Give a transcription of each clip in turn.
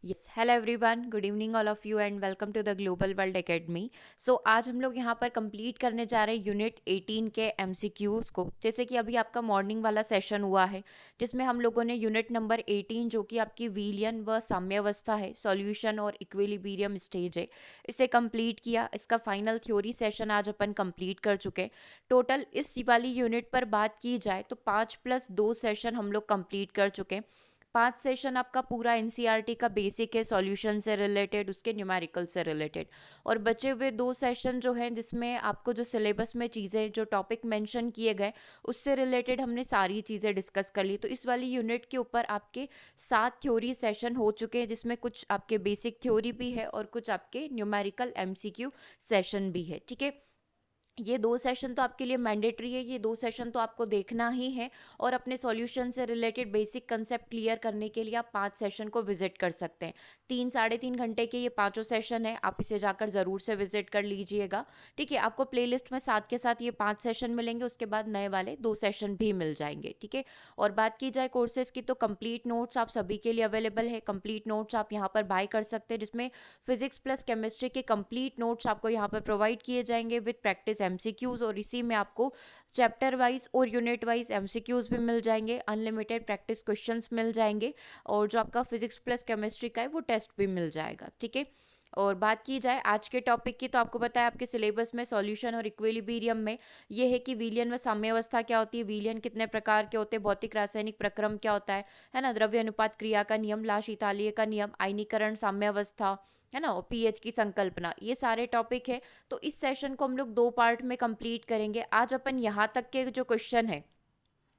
Yes hello everyone, good evening all of you and welcome to the Global World Academy. So आज हम लोग यहाँ पर complete करने जा रहे हैं यूनिट 18 के एमसीक्यूज को। जैसे कि अभी आपका मॉर्निंग वाला सेशन हुआ है जिसमें हम लोगों ने यूनिट नंबर 18 जो कि आपकी विलियन व साम्यावस्था है, सॉल्यूशन और इक्विलिब्रियम स्टेज है, इसे कंप्लीट किया। इसका फाइनल थ्योरी सेशन आज अपन कंप्लीट कर चुके हैं। टोटल इस वाली यूनिट पर बात की जाए तो 5+2 सेशन हम लोग कंप्लीट कर चुके हैं। 5 सेशन आपका पूरा एनसीईआरटी का बेसिक है, सॉल्यूशन से रिलेटेड, उसके न्यूमेरिकल से रिलेटेड, और बचे हुए 2 सेशन जो हैं जिसमें आपको जो सिलेबस में चीज़ें जो टॉपिक मेंशन किए गए उससे रिलेटेड हमने सारी चीज़ें डिस्कस कर ली। तो इस वाली यूनिट के ऊपर आपके 7 थ्योरी सेशन हो चुके हैं जिसमें कुछ आपके बेसिक थ्योरी भी है और कुछ आपके न्यूमेरिकल एमसीक्यू सेशन भी है। ठीक है, ये 2 सेशन तो आपके लिए मैंडेटरी है, ये 2 सेशन तो आपको देखना ही है। और अपने सॉल्यूशन से रिलेटेड बेसिक कंसेप्ट क्लियर करने के लिए आप 5 सेशन को विजिट कर सकते हैं। 3 साढ़े 3 घंटे के ये पांचों सेशन है, आप इसे जाकर ज़रूर से विजिट कर लीजिएगा। ठीक है, आपको प्लेलिस्ट में साथ के साथ ये 5 सेशन मिलेंगे, उसके बाद नए वाले 2 सेशन भी मिल जाएंगे। ठीक है, और बात की जाए कोर्सेज की तो कंप्लीट नोट्स आप सभी के लिए अवेलेबल है। कंप्लीट नोट्स आप यहाँ पर बाय कर सकते हैं जिसमें फिजिक्स प्लस केमिस्ट्री के कंप्लीट नोट्स आपको यहाँ पर प्रोवाइड किए जाएंगे विद प्रैक्टिस एमसीक्यूज, और इसी में आपको चैप्टर वाइज और यूनिट वाइज एमसीक्यूज भी मिल जाएंगे, अनलिमिटेड प्रैक्टिस क्वेश्चंस मिल जाएंगे, और जो आपका फिजिक्स प्लस केमिस्ट्री का है वो टेस्ट भी मिल जाएगा। ठीक है, और बात की जाए आज के टॉपिक की तो आपको पता है आपके सिलेबस में सॉल्यूशन और इक्विलिब्रियम में ये है कि विलियन व साम्यावस्था क्या होती है, विलियन कितने प्रकार के होते हैं, भौतिक रासायनिक प्रक्रम क्या होता है ना, द्रव्य अनुपात क्रिया का नियम, ला शीतलीय का नियम, आयनीकरण, साम्यावस्था, है ना, और पीएच की संकल्पना, ये सारे टॉपिक है। तो इस सेशन को हम लोग 2 पार्ट में कंप्लीट करेंगे। आज अपन यहाँ तक के जो क्वेश्चन है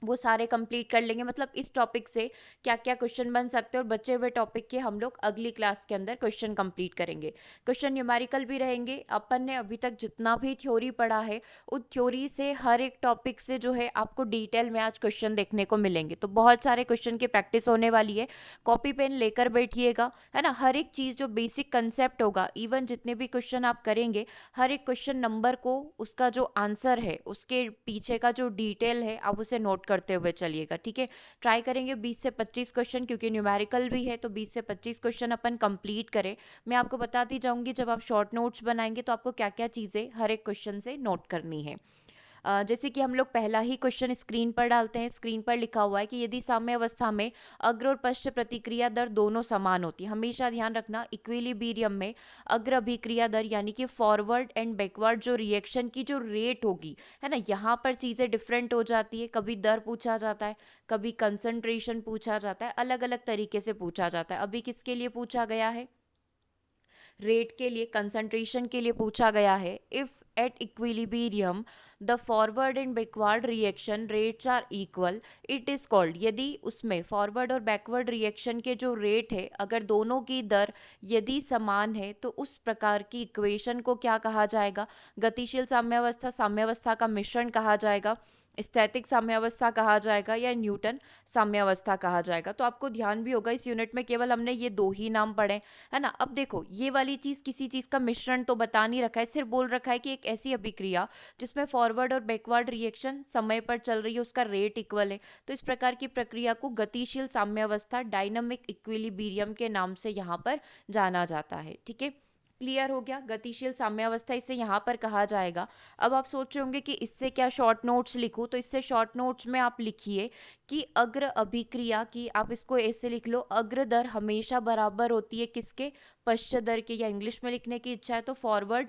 वो सारे कंप्लीट कर लेंगे, मतलब इस टॉपिक से क्या क्या क्वेश्चन बन सकते हैं, और बचे हुए टॉपिक के हम लोग अगली क्लास के अंदर क्वेश्चन कंप्लीट करेंगे। क्वेश्चन न्यूमेरिकल भी रहेंगे। अपन ने अभी तक जितना भी थ्योरी पढ़ा है उस थ्योरी से हर एक टॉपिक से जो है आपको डिटेल में आज क्वेश्चन देखने को मिलेंगे। तो बहुत सारे क्वेश्चन की प्रैक्टिस होने वाली है, कॉपी पेन लेकर बैठिएगा, है ना। हर एक चीज़ जो बेसिक कंसेप्ट होगा, इवन जितने भी क्वेश्चन आप करेंगे, हर एक क्वेश्चन नंबर को, उसका जो आंसर है उसके पीछे का जो डिटेल है आप उसे नोट करते हुए चलिएगा। ठीक है, ट्राई करेंगे 20 से 25 क्वेश्चन, क्योंकि न्यूमेरिकल भी है तो 20 से 25 क्वेश्चन अपन कंप्लीट करें। मैं आपको बताती जाऊंगी जब आप शॉर्ट नोट्स बनाएंगे तो आपको क्या क्या चीज़ें हर एक क्वेश्चन से नोट करनी है। जैसे कि हम लोग पहला ही क्वेश्चन स्क्रीन पर डालते हैं। स्क्रीन पर लिखा हुआ है कि यदि साम्य अवस्था में अग्र और पश्च प्रतिक्रिया दर दोनों समान होती है, हमेशा ध्यान रखना इक्विलिब्रियम में अग्र अभिक्रिया दर यानी कि फॉरवर्ड एंड बैकवर्ड जो रिएक्शन की जो रेट होगी, है ना, यहाँ पर चीज़ें डिफरेंट हो जाती है। कभी दर पूछा जाता है, कभी कंसंट्रेशन पूछा जाता है, अलग अलग तरीके से पूछा जाता है। अभी किसके लिए पूछा गया है, रेट के लिए, कंसंट्रेशन के लिए पूछा गया है। If at equilibrium the forward and backward reaction rates are equal it is called, यदि उसमें फॉरवर्ड और बैकवर्ड रिएक्शन के जो रेट है अगर दोनों की दर यदि समान है तो उस प्रकार की इक्वेशन को क्या कहा जाएगा, गतिशील साम्यावस्था, साम्यावस्था का मिश्रण कहा जाएगा, स्थैतिक साम्यावस्था कहा जाएगा, या न्यूटन साम्यावस्था कहा जाएगा। तो आपको ध्यान भी होगा इस यूनिट में केवल हमने ये 2 ही नाम पढ़े, है ना। अब देखो ये वाली चीज किसी चीज का मिश्रण तो बता नहीं रखा है, सिर्फ बोल रखा है कि एक ऐसी अभिक्रिया जिसमें फॉरवर्ड और बैकवर्ड रिएक्शन समय पर चल रही है, उसका रेट इक्वल है। तो इस प्रकार की प्रक्रिया को गतिशील साम्यावस्था, डायनामिक इक्विलिब्रियम के नाम से यहाँ पर जाना जाता है। ठीक है, क्लियर हो गया, गतिशील साम्यावस्था इसे यहाँ पर कहा जाएगा। अब आप सोच रहे होंगे कि इससे क्या शॉर्ट नोट्स लिखूं, तो इससे शॉर्ट नोट्स में आप लिखिए कि अग्र अभिक्रिया की, आप इसको ऐसे लिख लो, अग्र दर हमेशा बराबर होती है किसके, पश्च दर के, या इंग्लिश में लिखने की इच्छा है तो फॉरवर्ड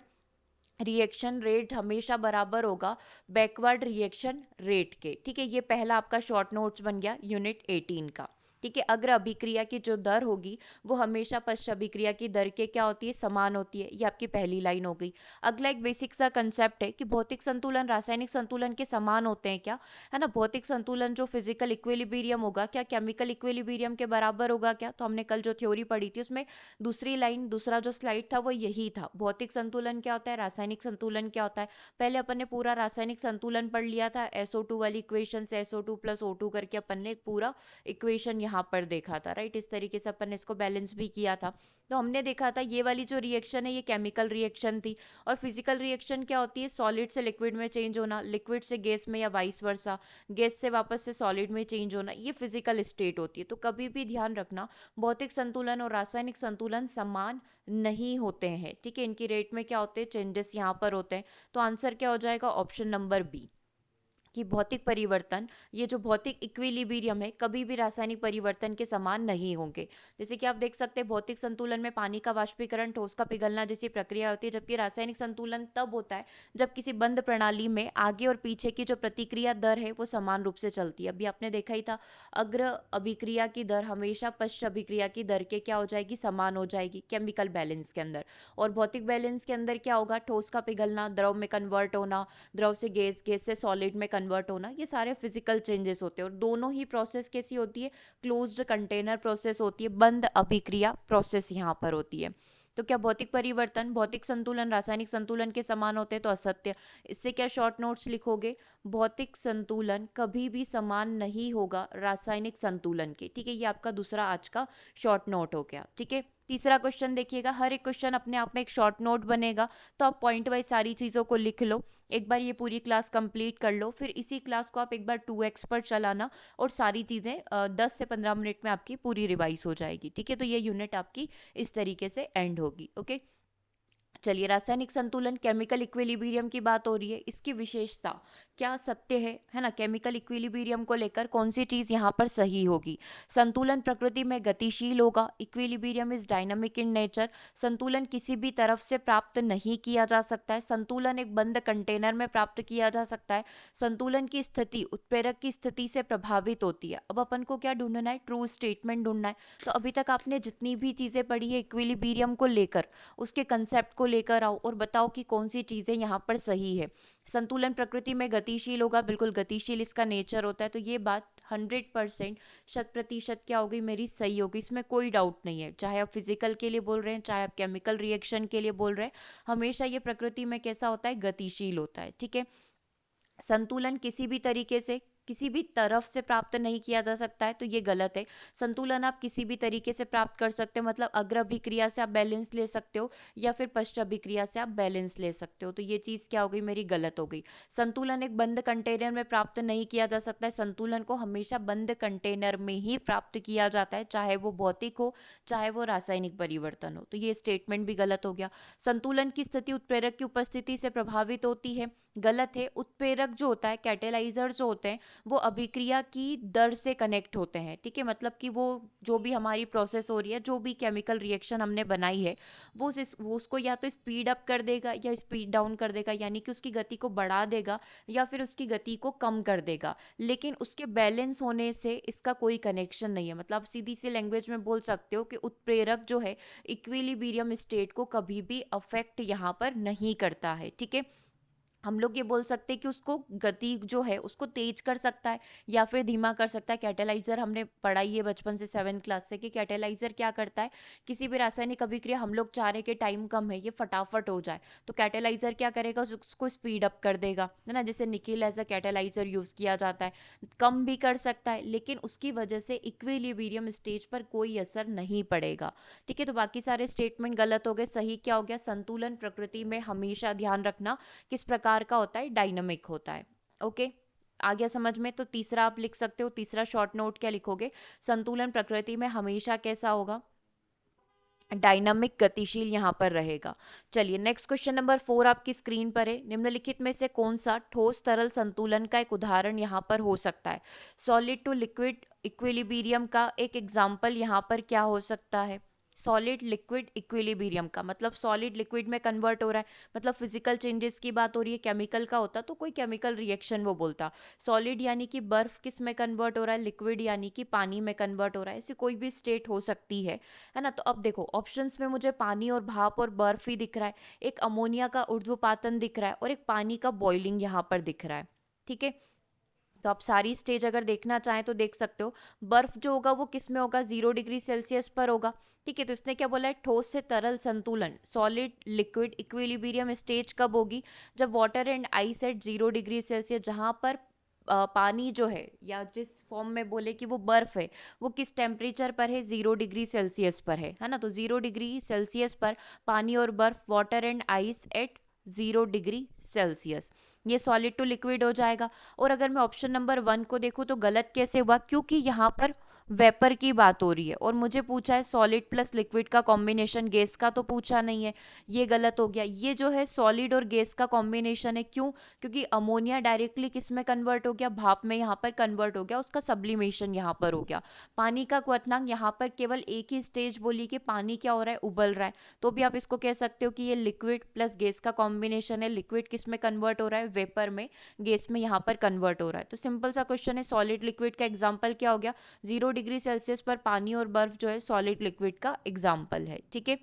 रिएक्शन रेट हमेशा बराबर होगा बैकवर्ड रिएक्शन रेट के। ठीक है, ये पहला आपका शॉर्ट नोट्स बन गया यूनिट 18 का। ठीक है, अग्र अभिक्रिया की जो दर होगी वो हमेशा पश्च अभिक्रिया की दर के क्या होती है, समान होती है। ये आपकी पहली लाइन हो गई। अगला एक बेसिक सा कंसेप्ट है कि भौतिक संतुलन रासायनिक संतुलन के समान होते हैं क्या, है ना। भौतिक संतुलन जो फिजिकल इक्विलिब्रियम होगा क्या केमिकल इक्विलिब्रियम के बराबर होगा क्या, तो हमने कल जो थ्योरी पढ़ी थी उसमें दूसरी लाइन, दूसरा जो स्लाइड था वो यही था, भौतिक संतुलन क्या होता है, रासायनिक संतुलन क्या होता है। पहले अपन ने पूरा रासायनिक संतुलन पढ़ लिया था, SO2 वाली इक्वेशन से SO2 + O2 करके अपन ने एक पूरा इक्वेशन यहाँ पर देखा था, राइट। इस तरीके से अपन ने इसको बैलेंस भी किया था। तो हमने देखा था ये वाली जो रिएक्शन है ये केमिकल रिएक्शन थी, और फिजिकल रिएक्शन क्या होती है, सॉलिड से लिक्विड में चेंज होना, लिक्विड से गैस में या वाइस वर्सा, गैस से वापस से सॉलिड में चेंज होना, ये फिजिकल स्टेट होती है। तो कभी भी ध्यान रखना, भौतिक संतुलन और रासायनिक संतुलन समान नहीं होते हैं, ठीक है। इनकी रेट में क्या होते हैं, चेंजेस यहाँ पर होते हैं। तो आंसर क्या हो जाएगा, ऑप्शन नंबर बी, कि भौतिक परिवर्तन, ये जो भौतिक इक्विलिब्रियम है, कभी भी रासायनिक परिवर्तन के समान नहीं होंगे। जैसे कि आप देख सकते हैं भौतिक संतुलन में पानी का वाष्पीकरण, ठोस का पिघलना जैसी प्रक्रिया होती है, जबकि रासायनिक संतुलन तब होता है जब किसी बंद प्रणाली में आगे और पीछे की जो प्रतिक्रिया दर है वो समान रूप से चलती है। अभी आपने देखा ही था, अग्र अभिक्रिया की दर हमेशा पश्च अभिक्रिया की दर के क्या हो जाएगी, समान हो जाएगी केमिकल बैलेंस के अंदर। और भौतिक बैलेंस के अंदर क्या होगा, ठोस का पिघलना, द्रव में कन्वर्ट होना, द्रव से गैस, गैस से सॉलिड में कन्वर्ट होना, ये सारे फिजिकल चेंजेस होते हैं। और दोनों ही प्रोसेस कैसी होती है, क्लोज्ड कंटेनर प्रोसेस होती है, बंद अभिक्रिया प्रोसेस यहाँ पर होती है। तो क्या भौतिक परिवर्तन, भौतिक संतुलन रासायनिक संतुलन के समान होते हैं, तो असत्य। इससे क्या शॉर्ट नोट्स लिखोगे, भौतिक संतुलन कभी भी समान नहीं होगा रासायनिक संतुलन के, ठीक है। ये आपका दूसरा आज का शॉर्ट नोट हो गया, ठीक है। तीसरा क्वेश्चन देखिएगा, हर एक क्वेश्चन अपने आप में एक शॉर्ट नोट बनेगा, तो आप पॉइंट वाइज सारी चीज़ों को लिख लो। एक बार ये पूरी क्लास कंप्लीट कर लो, फिर इसी क्लास को आप एक बार 2x पर चलाना, और सारी चीज़ें 10 से 15 मिनट में आपकी पूरी रिवाइज हो जाएगी, ठीक है। तो ये यूनिट आपकी इस तरीके से एंड होगी, ओके। चलिए, रासायनिक संतुलन, केमिकल इक्विलिब्रियम की बात हो रही है, इसकी विशेषता क्या सत्य है ना, केमिकल इक्विलिब्रियम को लेकर कौन सी चीज यहाँ पर सही होगी। संतुलन प्रकृति में गतिशील होगा, equilibrium is dynamic in nature, संतुलन किसी भी तरफ से प्राप्त नहीं किया जा सकता है, संतुलन एक बंद कंटेनर में प्राप्त किया जा सकता है, संतुलन की स्थिति उत्प्रेरक की स्थिति से प्रभावित होती है। अब अपन को क्या ढूंढना है, ट्रू स्टेटमेंट ढूंढना है। तो अभी तक आपने जितनी भी चीजें पढ़ी है इक्विलिब्रियम को लेकर, उसके कंसेप्ट को लेकर आओ और बताओ कि कौन सी चीजें यहाँ पर सही है। संतुलन प्रकृति में गतिशील होगा, बिल्कुल गतिशील इसका नेचर होता है, तो ये बात 100% शत प्रतिशत क्या होगी, मेरी सही होगी, इसमें कोई डाउट नहीं है। चाहे आप फिजिकल के लिए बोल रहे हैं, चाहे आप केमिकल रिएक्शन के लिए बोल रहे हैं, हमेशा ये प्रकृति में कैसा होता है, गतिशील होता है, ठीक है। संतुलन किसी भी तरीके से किसी भी तरफ से प्राप्त नहीं किया जा सकता है, तो ये गलत है। संतुलन आप किसी भी तरीके से प्राप्त कर सकते हो, मतलब अग्र अभिक्रिया से आप बैलेंस ले सकते हो या फिर पश्च अभिक्रिया से आप बैलेंस ले सकते हो, तो ये चीज़ क्या हो गई, मेरी गलत हो गई। संतुलन एक बंद कंटेनर में प्राप्त नहीं किया जा सकता है, संतुलन को हमेशा बंद कंटेनर में ही प्राप्त किया जाता है, चाहे वो भौतिक हो चाहे वो रासायनिक परिवर्तन हो, तो ये स्टेटमेंट भी गलत हो गया। संतुलन की स्थिति उत्प्रेरक की उपस्थिति से प्रभावित होती है, गलत है। उत्प्रेरक जो होता है, कैटेलाइजर जो होते हैं, वो अभिक्रिया की दर से कनेक्ट होते हैं, ठीक है। मतलब कि वो जो भी हमारी प्रोसेस हो रही है, जो भी केमिकल रिएक्शन हमने बनाई है, वो उसको या तो स्पीड अप कर देगा या स्पीड डाउन कर देगा, यानी कि उसकी गति को बढ़ा देगा या फिर उसकी गति को कम कर देगा, लेकिन उसके बैलेंस होने से इसका कोई कनेक्शन नहीं है। मतलब सीधी सी लैंग्वेज में बोल सकते हो कि उत्प्रेरक जो है इक्विलिब्रियम स्टेट को कभी भी अफेक्ट यहाँ पर नहीं करता है, ठीक है। हम लोग ये बोल सकते हैं कि उसको गति जो है उसको तेज कर सकता है या फिर धीमा कर सकता है। कैटेलाइजर हमने पढ़ाई है बचपन से 7 क्लास से, कि कैटेलाइजर क्या करता है, किसी भी रासायनिक अभिक्रिया हम लोग चाह रहे कि टाइम कम है, ये फटाफट हो जाए, तो कैटेलाइजर क्या करेगा, उसको स्पीड अप कर देगा, है ना। जैसे निकेल एज अ कैटेलाइजर यूज किया जाता है, कम भी कर सकता है, लेकिन उसकी वजह से इक्विलिब्रियम स्टेज पर कोई असर नहीं पड़ेगा, ठीक है। तो बाकी सारे स्टेटमेंट गलत हो गए, सही क्या हो गया, संतुलन प्रकृति में हमेशा ध्यान रखना किस प्रकार का होता है, डायनामिक होता है, ओके। आ गया समझ में। तो तीसरा आप लिख सकते हो, तीसरा शॉर्ट नोट क्या लिखोगे, संतुलन प्रकृति में हमेशा कैसा होगा, डायनामिक, गतिशील यहाँ पर रहेगा। चलिए नेक्स्ट क्वेश्चन नंबर 4 आपकी स्क्रीन पर है, निम्नलिखित में से कौन सा ठोस तरल संतुलन का एक उदाहरण यहाँ पर हो सकता है। सॉलिड टू लिक्विड इक्विलिब्रियम का एक एग्जाम्पल यहाँ पर क्या हो सकता है, सॉलिड लिक्विड इक्विलिब्रियम का, मतलब सॉलिड लिक्विड में कन्वर्ट हो रहा है, मतलब फिजिकल चेंजेस की बात हो रही है। केमिकल का होता तो कोई केमिकल रिएक्शन वो बोलता। सॉलिड यानी कि बर्फ किस में कन्वर्ट हो रहा है, लिक्विड यानी कि पानी में कन्वर्ट हो रहा है, ऐसी कोई भी स्टेट हो सकती है ना। तो अब देखो ऑप्शंस में मुझे पानी और भाप और बर्फ ही दिख रहा है, एक अमोनिया का ऊर्ध्वपातन दिख रहा है और एक पानी का बॉइलिंग यहाँ पर दिख रहा है, ठीक है। तो आप सारी स्टेज अगर देखना चाहें तो देख सकते हो। बर्फ जो होगा वो किस में होगा, 0 डिग्री सेल्सियस पर होगा, ठीक है। तो इसने क्या बोला है, ठोस से तरल संतुलन, सॉलिड लिक्विड इक्विलिब्रियम स्टेज कब होगी, जब water and ice eight 0 degree Celsius, जहां पर पानी जो है या जिस फॉर्म में बोले कि वो बर्फ है, वो किस टेम्परेचर पर है, 0 डिग्री सेल्सियस पर है ना। तो 0 डिग्री सेल्सियस पर पानी और बर्फ, water and ice eight 0 degree Celsius, ये सॉलिड टू लिक्विड हो जाएगा। और अगर मैं ऑप्शन नंबर 1 को देखूँ तो गलत कैसे हुआ, क्योंकि यहाँ पर वेपर की बात हो रही है और मुझे पूछा है सॉलिड प्लस लिक्विड का कॉम्बिनेशन, गैस का तो पूछा नहीं है, ये गलत हो गया। ये जो है सॉलिड और गैस का कॉम्बिनेशन है, क्यों, क्योंकि अमोनिया डायरेक्टली किस में कन्वर्ट हो गया, भाप में यहाँ पर कन्वर्ट हो गया, उसका सब्लिमेशन यहाँ पर हो गया। पानी का क्वथनांक यहाँ पर केवल एक ही स्टेज बोली कि पानी क्या हो रहा है, उबल रहा है, तो भी आप इसको कह सकते हो कि ये लिक्विड प्लस गैस का कॉम्बिनेशन है। लिक्विड किस में कन्वर्ट हो रहा है, वेपर में, गैस में यहाँ पर कन्वर्ट हो रहा है। तो सिंपल सा क्वेश्चन है, सॉलिड लिक्विड का एग्जाम्पल क्या हो गया, 0 डिग्री सेल्सियस पर पानी और बर्फ जो है सॉलिड लिक्विड का एग्जाम्पल है। ठीक है,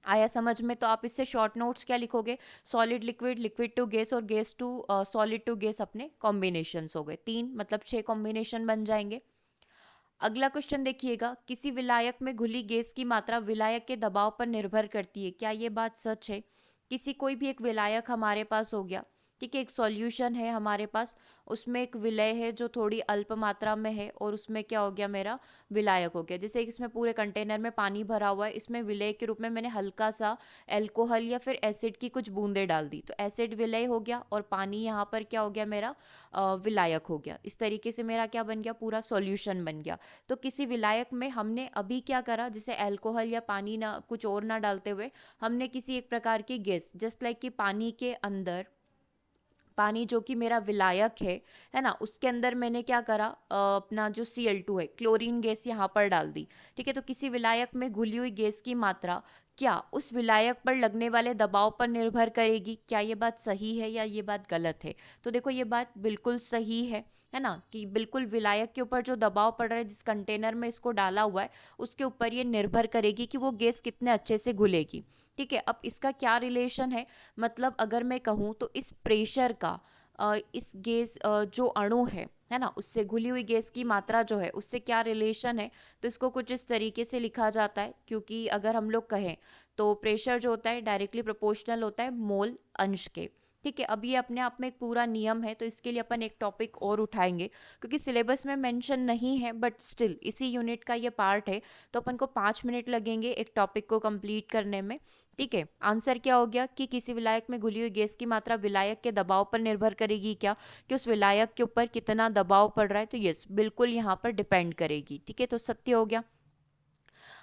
आया समझ में। तो आप इससे शॉर्ट नोट्स क्या लिखोगे, solid liquid, liquid to gas और gas to solid to gas अपने कॉम्बिनेशंस हो गए, 3 मतलब 6 कॉम्बिनेशन बन जाएंगे। अगला क्वेश्चन देखिएगा, किसी विलायक में घुली गैस की मात्रा विलायक के दबाव पर निर्भर करती है, क्या ये बात सच है। किसी कोई भी एक विलायक हमारे पास हो गया, ठीक है, एक सॉल्यूशन है हमारे पास, उसमें एक विलय है जो थोड़ी अल्प मात्रा में है और उसमें क्या हो गया, मेरा विलायक हो गया। जैसे इसमें पूरे कंटेनर में पानी भरा हुआ है, इसमें विलय के रूप में मैंने हल्का सा एल्कोहल या फिर एसिड की कुछ बूंदें डाल दी, तो एसिड विलय हो गया और पानी यहाँ पर क्या हो गया, मेरा विलायक हो गया। इस तरीके से मेरा क्या बन गया, पूरा सॉल्यूशन बन गया। तो किसी विलायक में हमने अभी क्या करा, जैसे अल्कोहल या पानी ना, कुछ और ना डालते हुए हमने किसी एक प्रकार की गैस, जस्ट लाइक कि पानी के अंदर, पानी जो कि मेरा विलायक है ना, उसके अंदर मैंने क्या करा, अपना जो Cl2 है, क्लोरीन गैस यहाँ पर डाल दी। ठीक है, तो किसी विलायक में घुली हुई गैस की मात्रा क्या उस विलायक पर लगने वाले दबाव पर निर्भर करेगी, क्या ये बात सही है या ये बात गलत है। तो देखो ये बात बिल्कुल सही है ना, कि बिल्कुल विलायक के ऊपर जो दबाव पड़ रहा है, जिस कंटेनर में इसको डाला हुआ है, उसके ऊपर ये निर्भर करेगी कि वो गैस कितने अच्छे से घुलेगी। ठीक है, अब इसका क्या रिलेशन है, मतलब अगर मैं कहूँ तो इस प्रेशर का इस गैस जो अणु है ना, उससे घुली हुई गैस की मात्रा जो है उससे क्या रिलेशन है, तो इसको कुछ इस तरीके से लिखा जाता है, क्योंकि अगर हम लोग कहें तो प्रेशर जो होता है डायरेक्टली प्रोपोर्शनल होता है मोल अंश के। ठीक है, अब ये अपने आप में एक पूरा नियम है, तो इसके लिए अपन एक टॉपिक और उठाएंगे, क्योंकि सिलेबस में मेंशन नहीं है बट स्टिल इसी यूनिट का ये पार्ट है, तो अपन को 5 मिनट लगेंगे एक टॉपिक को कंप्लीट करने में। ठीक है, आंसर क्या हो गया कि किसी विलायक में घुली हुई गैस की मात्रा विलायक के दबाव पर निर्भर करेगी, क्या, कि उस विलायक के ऊपर कितना दबाव पड़ रहा है, तो यस बिल्कुल यहाँ पर डिपेंड करेगी। ठीक है, तो सत्य हो गया।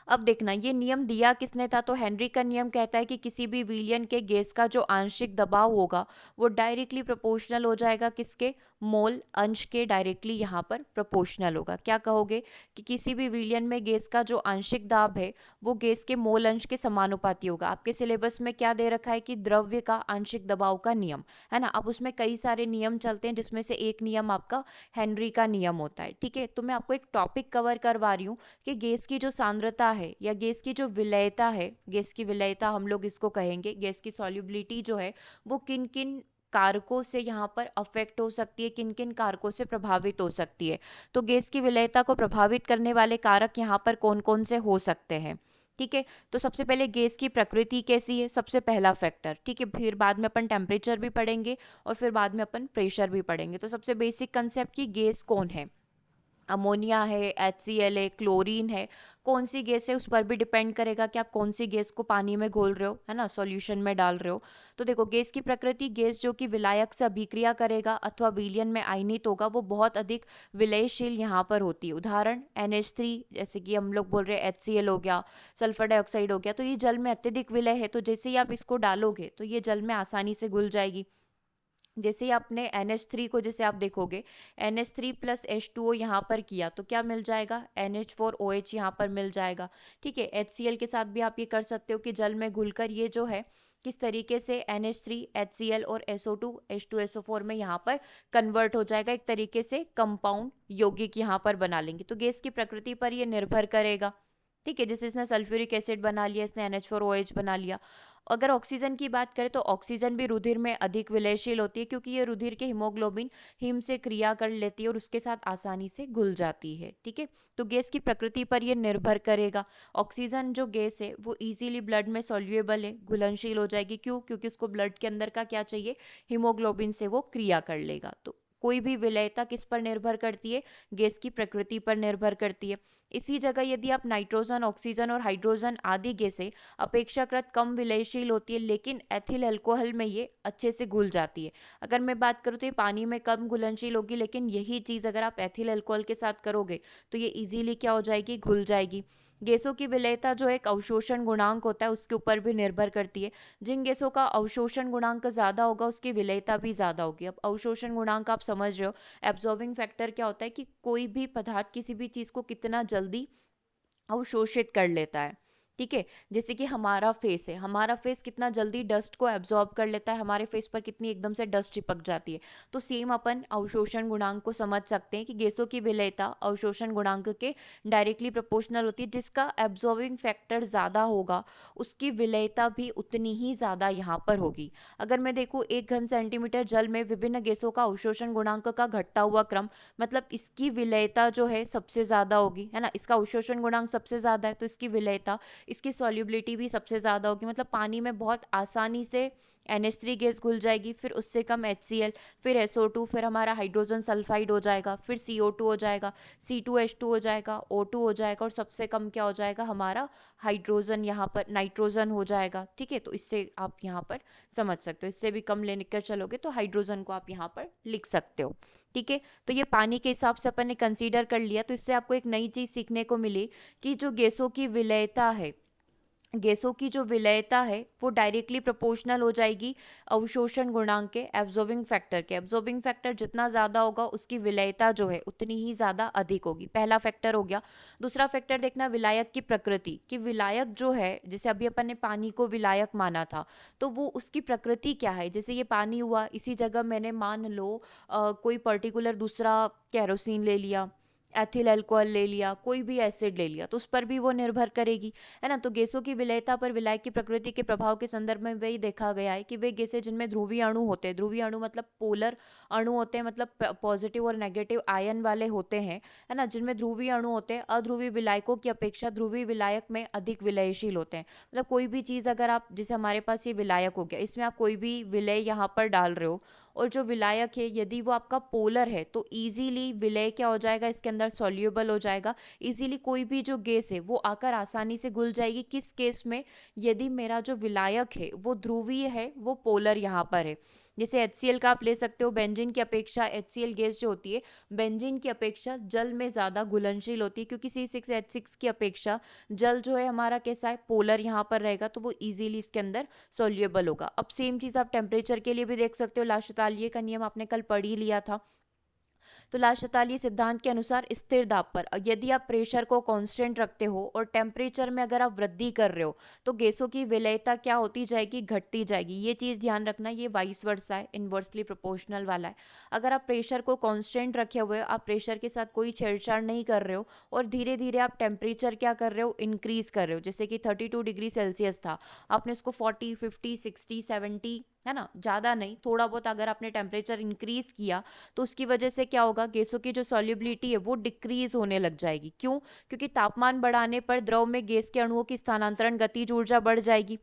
अब देखना ये नियम दिया किसने था, तो हेनरी का नियम कहता है कि किसी भी विलयन के गैस का जो आंशिक दबाव होगा वो डायरेक्टली प्रोपोर्शनल हो जाएगा किसके, मोल अंश के, डायरेक्टली यहाँ पर प्रोपोर्शनल होगा। क्या कहोगे कि किसी भी विलयन में गैस का जो आंशिक दाब है वो गैस के मोल अंश के समानुपाती होगा। आपके सिलेबस में क्या दे रखा है कि द्रव्य का आंशिक दबाव का नियम, है ना। अब उसमें कई सारे नियम चलते हैं जिसमें से एक नियम आपका हेनरी का नियम होता है। ठीक है, तो मैं आपको एक टॉपिक कवर करवा रही हूँ कि गैस की जो सांद्रता है या गैस की जो विलयता है, गैस की विलयता हम लोग इसको कहेंगे, गैस की सॉल्युबिलिटी जो है वो किन किन कारकों से यहाँ पर अफेक्ट हो सकती है, किन किन कारकों से प्रभावित हो सकती है। तो गैस की विलयता को प्रभावित करने वाले कारक यहाँ पर कौन कौन से हो सकते हैं। ठीक है, तो सबसे पहले गैस की प्रकृति कैसी है, सबसे पहला फैक्टर। ठीक है, फिर बाद में अपन टेम्परेचर भी पढ़ेंगे और फिर बाद में अपन प्रेशर भी पढ़ेंगे। तो सबसे बेसिक कंसेप्ट की गैस कौन है, अमोनिया है, HCl है, क्लोरीन है, कौन सी गैस है उस पर भी डिपेंड करेगा कि आप कौन सी गैस को पानी में घोल रहे हो, है ना, सॉल्यूशन में डाल रहे हो। तो देखो गैस की प्रकृति, गैस जो कि विलायक से अभिक्रिया करेगा अथवा विलयन में आयनित होगा वो बहुत अधिक विलयशील यहाँ पर होती है। उदाहरण NH3, जैसे कि हम लोग बोल रहे हैं HCl हो गया, सल्फर डाइऑक्साइड हो गया, तो ये जल में अत्यधिक विलय है, तो जैसे ही आप इसको डालोगे तो ये जल में आसानी से घुल जाएगी। जैसे ही आपने NH3 को, जैसे आप देखोगे NH3 प्लस H2O यहाँ पर किया तो क्या मिल जाएगा, NH4OH यहाँ पर मिल जाएगा। ठीक है, HCl के साथ भी आप ये कर सकते हो कि जल में घुलकर ये जो है किस तरीके से NH3 HCl और SO2 H2SO4 में यहाँ पर कन्वर्ट हो जाएगा, एक तरीके से कंपाउंड यौगिक यहाँ पर बना लेंगे। तो गैस की प्रकृति पर ये निर्भर करेगा। ठीक है, जैसे इसने सल्फ्यूरिक एसिड बना लिया, इसने NH4OH बना लिया। अगर ऑक्सीजन की बात करें तो ऑक्सीजन भी रुधिर में अधिक विलयशील होती है, क्योंकि ये रुधिर के हीमोग्लोबिन हिम से क्रिया कर लेती है और उसके साथ आसानी से घुल जाती है। ठीक है, तो गैस की प्रकृति पर ये निर्भर करेगा। ऑक्सीजन जो गैस है वो इजीली ब्लड में सॉल्युएबल है, घुलनशील हो जाएगी, क्यों, क्योंकि उसको ब्लड के अंदर का क्या चाहिए, हीमोग्लोबिन से वो क्रिया कर लेगा। तो कोई भी विलेयता किस पर निर्भर करती है, गैस की प्रकृति पर निर्भर करती है। इसी जगह यदि आप नाइट्रोजन, ऑक्सीजन और हाइड्रोजन आदि गैसें अपेक्षाकृत कम विलयशील होती है, लेकिन एथिल अल्कोहल में ये अच्छे से घुल जाती है। अगर मैं बात करूँ तो ये पानी में कम घुलनशील होगी, लेकिन यही चीज़ अगर आप एथिल अल्कोहल के साथ करोगे तो ये इजीली क्या हो जाएगी, घुल जाएगी। गैसों की विलेयता जो एक अवशोषण गुणांक होता है उसके ऊपर भी निर्भर करती है। जिन गैसों का अवशोषण गुणांक ज़्यादा होगा उसकी विलेयता भी ज़्यादा होगी। अब अवशोषण गुणांक आप समझ रहे हो, एब्जॉर्बिंग फैक्टर क्या होता है कि कोई भी पदार्थ किसी भी चीज़ को कितना जल्दी अवशोषित कर लेता है। ठीक है, जैसे कि हमारा फेस है, हमारा फेस कितना जल्दी डस्ट को एब्जॉर्ब कर लेता है, हमारे फेस पर कितनी एकदम से डस्ट चिपक जाती है। तो सेम अपन अवशोषण गुणांक को समझ सकते हैं कि गैसों की विलेयता अवशोषण गुणांक के डायरेक्टली प्रोपोर्शनल होती है। जिसका एब्जॉर्बिंग फैक्टर ज़्यादा होगा उसकी विलेयता भी उतनी ही ज़्यादा यहाँ पर होगी। अगर मैं देखूँ 1 घन सेंटीमीटर जल में विभिन्न गैसों का अवशोषण गुणांक का घटता हुआ क्रम, मतलब इसकी विलेयता जो है सबसे ज़्यादा होगी, है ना। इसका अवशोषण गुणांक सबसे ज़्यादा है तो इसकी विलेयता, इसकी सॉल्युबिलिटी भी सबसे ज़्यादा होगी। मतलब पानी में बहुत आसानी से NH3 गैस घुल जाएगी, फिर उससे कम HCl, फिर SO2, फिर हमारा हाइड्रोजन सल्फाइड हो जाएगा, फिर CO2 हो जाएगा, C2H2 हो जाएगा, O2 हो जाएगा, और सबसे कम क्या हो जाएगा, हमारा हाइड्रोजन, यहाँ पर नाइट्रोजन हो जाएगा। ठीक है, तो इससे आप यहाँ पर समझ सकते हो, इससे भी कम लेकर चलोगे तो हाइड्रोजन को आप यहाँ पर लिख सकते हो। ठीक है, तो ये पानी के हिसाब से अपन ने कंसीडर कर लिया। तो इससे आपको एक नई चीज़ सीखने को मिली कि जो गैसों की विलेयता है, गैसों की जो विलेयता है वो डायरेक्टली प्रोपोर्शनल हो जाएगी अवशोषण गुणांक के, एब्जॉर्बिंग फैक्टर के। एब्जॉर्बिंग फैक्टर जितना ज़्यादा होगा उसकी विलेयता जो है उतनी ही ज़्यादा अधिक होगी। पहला फैक्टर हो गया। दूसरा फैक्टर देखना विलायक की प्रकृति, कि विलायक जो है, जैसे अभी अपन ने पानी को विलायक माना था, तो वो उसकी प्रकृति क्या है। जैसे ये पानी हुआ, इसी जगह मैंने मान लो कोई पर्टिकुलर दूसरा केरोसिन ले लिया, एथिल अल्कोहल ले लिया, कोई भी एसिड ले लिया, तो उस पर भी वो निर्भर करेगी, है ना। तो गैसों की विलेयता पर विलायक की प्रकृति के प्रभाव के संदर्भ में वही देखा गया है कि वे गैसें जिनमें ध्रुवीय अणु होते हैं, ध्रुवीय अणु मतलब पोलर अणु होते हैं, मतलब पॉजिटिव और नेगेटिव आयन वाले होते हैं, है ना। जिनमें ध्रुवीय अणु होते हैं अध्रुवीय विलायकों की अपेक्षा ध्रुवीय विलायक में अधिक विलयशील होते हैं। मतलब कोई भी चीज़ अगर आप, जैसे हमारे पास ये विलायक हो गया, इसमें आप कोई भी विलय यहाँ पर डाल रहे हो, और जो विलायक है यदि वो आपका पोलर है तो इजीली विलय क्या हो जाएगा, इसके अंदर सॉल्यूबल हो जाएगा। इजीली कोई भी जो गैस है वो आकर आसानी से घुल जाएगी। किस केस में, यदि मेरा जो विलायक है वो ध्रुवीय है, वो पोलर यहाँ पर है। जैसे HCl का आप ले सकते हो, बेंजीन की अपेक्षा HCl गैस जो होती है बेंजीन की अपेक्षा जल में ज़्यादा घुलनशील होती है, क्योंकि C6H6 की अपेक्षा जल जो है हमारा कैसा है, पोलर यहाँ पर रहेगा, तो वो इजीली इसके अंदर सोल्यूबल होगा। अब सेम चीज़ आप टेम्परेचर के लिए भी देख सकते हो। लाशतालिये का नियम आपने कल पढ़ ही लिया था। तो लाशतालिये सिद्धांत के अनुसार स्थिर दाब पर यदि आप प्रेशर को कांस्टेंट रखते हो और टेम्परेचर में अगर आप वृद्धि कर रहे हो तो गैसों की विलेयता क्या होती जाएगी, घटती जाएगी। ये चीज़ ध्यान रखना, ये वाइस वर्सा है, इन्वर्सली प्रोपोर्शनल वाला है। अगर आप प्रेशर को कांस्टेंट रखे हुए, आप प्रेशर के साथ कोई छेड़छाड़ नहीं कर रहे हो और धीरे धीरे आप टेम्परेचर क्या कर रहे हो, इंक्रीज कर रहे हो, जैसे कि 32 डिग्री सेल्सियस था, आपने इसको 40, 50, 60, 70, है ना, ज़्यादा नहीं, थोड़ा बहुत अगर आपने टेम्परेचर इंक्रीज किया तो उसकी वजह से क्या होगा, गैसों की जो सॉल्युबिलिटी है वो डिक्रीज होने लग जाएगी। क्यों? क्योंकि तापमान बढ़ाने पर द्रव में गैस के अणुओं की स्थानांतरण गतिज ऊर्जा बढ़ जाएगी।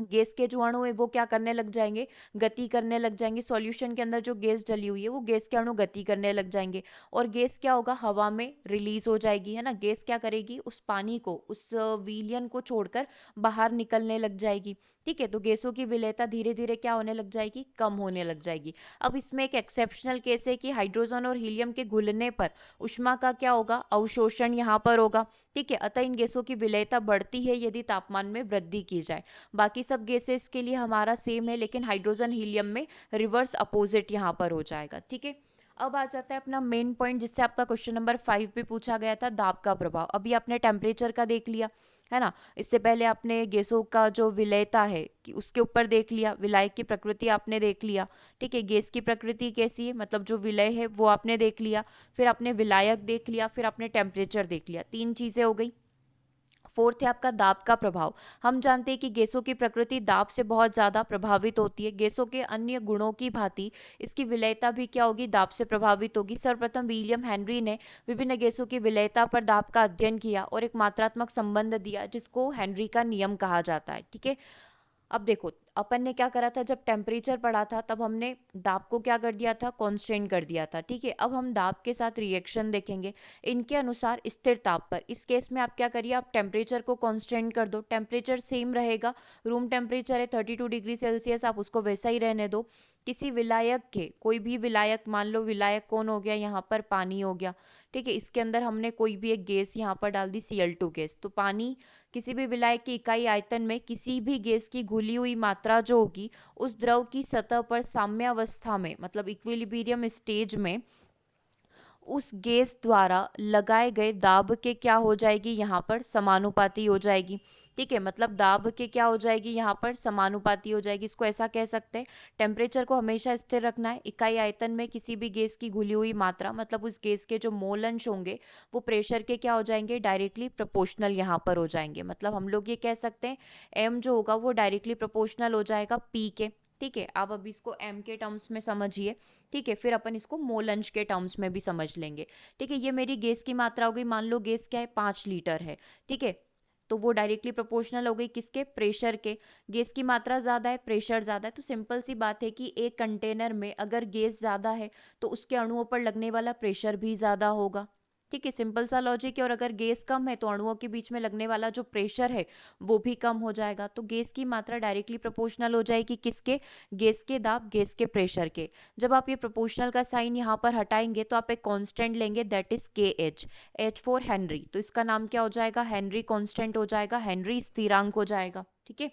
गैस के जो अणु है वो क्या करने लग जाएंगे, गति करने लग जाएंगे। सॉल्यूशन के अंदर जो गैस डली हुई है वो गैस के अणु गति करने लग जाएंगे, और गैस क्या होगा, हवा में रिलीज हो जाएगी, है ना। गैस क्या करेगी, उस पानी को, उस विलयन को छोड़कर बाहर निकलने लग जाएगी। ठीक है, तो गैसों की विलेयता धीरे धीरे क्या होने लग जाएगी, कम होने लग जाएगी। अब इसमें एक एक्सेप्शनल केस है कि हाइड्रोजन और हीलियम के घुलने पर उष्मा का क्या होगा, अवशोषण यहाँ पर होगा। ठीक है, अतः इन गैसों की विलेयता बढ़ती है यदि तापमान में वृद्धि की जाए। बाकी सब गैसेस के लिए हमारा सेम है, लेकिन हाइड्रोजन हीलियम में रिवर्स अपोजिट यहाँ पर हो जाएगा। ठीक है, अब आ जाता है अपना मेन पॉइंट, जिससे आपका क्वेश्चन नंबर 5 भी पूछा गया था, दाब का प्रभाव। अभी आपने टेम्परेचर का देख लिया, है ना। इससे पहले आपने गैसों का जो विलेयता है कि उसके ऊपर देख लिया, विलायक की प्रकृति आपने देख लिया। ठीक है, गैस की प्रकृति कैसी है, मतलब जो विलय है वो आपने देख लिया, फिर आपने विलायक देख लिया, फिर आपने टेम्परेचर देख लिया, 3 चीजें हो गई। फोर्थ है आपका दाब का प्रभाव। हम जानते हैं कि गैसों की प्रकृति दाब से बहुत ज्यादा प्रभावित होती है। गैसों के अन्य गुणों की भांति इसकी विलेयता भी क्या होगी, दाब से प्रभावित होगी। सर्वप्रथम विलियम हेनरी ने विभिन्न गैसों की विलेयता पर दाब का अध्ययन किया और एक मात्रात्मक संबंध दिया, जिसको हेनरी का नियम कहा जाता है। ठीक है, अब देखो, अपन ने क्या करा था, जब टेम्परेचर पढ़ा था तब हमने दाब को क्या कर दिया था, कांस्टेंट कर दिया था, ठीक है। अब हम दाब के साथ रिएक्शन देखेंगे इनके अनुसार स्थिर ताप पर। इस केस में आप क्या करिए, आप टेम्परेचर को कांस्टेंट कर दो, टेम्परेचर सेम रहेगा, रूम टेम्परेचर है 32 डिग्री सेल्सियस, आप उसको वैसा ही रहने दो। किसी विलायक के, कोई भी विलायक, मान लो विलायक कौन हो गया, यहाँ पर पानी हो गया, ठीक है। इसके अंदर हमने कोई भी एक गैस यहाँ पर डाल दी, Cl2 गैस, तो पानी किसी भी विलायक की इकाई आयतन में किसी भी गैस की घुली हुई मात्रा जो होगी उस द्रव की सतह पर साम्यावस्था में, मतलब इक्विलिब्रियम स्टेज में, उस गैस द्वारा लगाए गए दाब के क्या हो जाएगी, यहाँ पर समानुपाती हो जाएगी, ठीक है। मतलब दाब के क्या हो जाएगी, यहाँ पर समानुपाती हो जाएगी। इसको ऐसा कह सकते हैं, टेम्परेचर को हमेशा स्थिर रखना है, इकाई आयतन में किसी भी गैस की घुली हुई मात्रा, मतलब उस गैस के जो मोल अंश होंगे वो प्रेशर के क्या हो जाएंगे, डायरेक्टली प्रोपोर्शनल यहाँ पर हो जाएंगे। मतलब हम लोग ये कह सकते हैं एम जो होगा वो डायरेक्टली प्रोपोर्शनल हो जाएगा पी के, ठीक है। आप अभी इसको एम के टर्म्स में समझिए, ठीक है, फिर अपन इसको मोल अंश के टर्म्स में भी समझ लेंगे, ठीक है। ये मेरी गैस की मात्रा हो गई, मान लो गैस क्या है, 5 लीटर है, ठीक है। तो वो डायरेक्टली प्रोपोर्शनल हो गई किसके, प्रेशर के। गैस की मात्रा ज्यादा है, प्रेशर ज्यादा है, तो सिंपल सी बात है कि एक कंटेनर में अगर गैस ज्यादा है तो उसके अणुओं पर लगने वाला प्रेशर भी ज्यादा होगा, ठीक है। सिंपल सा लॉजिक है। और अगर गैस कम है तो अणुओं के बीच में लगने वाला जो प्रेशर है वो भी कम हो जाएगा। तो गैस की मात्रा डायरेक्टली प्रोपोर्शनल हो जाएगी किसके, गैस के दाब, गैस के प्रेशर के। जब आप ये प्रोपोर्शनल का साइन यहाँ पर हटाएंगे तो आप एक कांस्टेंट लेंगे, दैट इज के एच, एच फॉर हेनरी, तो इसका नाम क्या हो जाएगा, हेनरी कांस्टेंट हो जाएगा, हेनरी स्थिरांक हो जाएगा, ठीक है।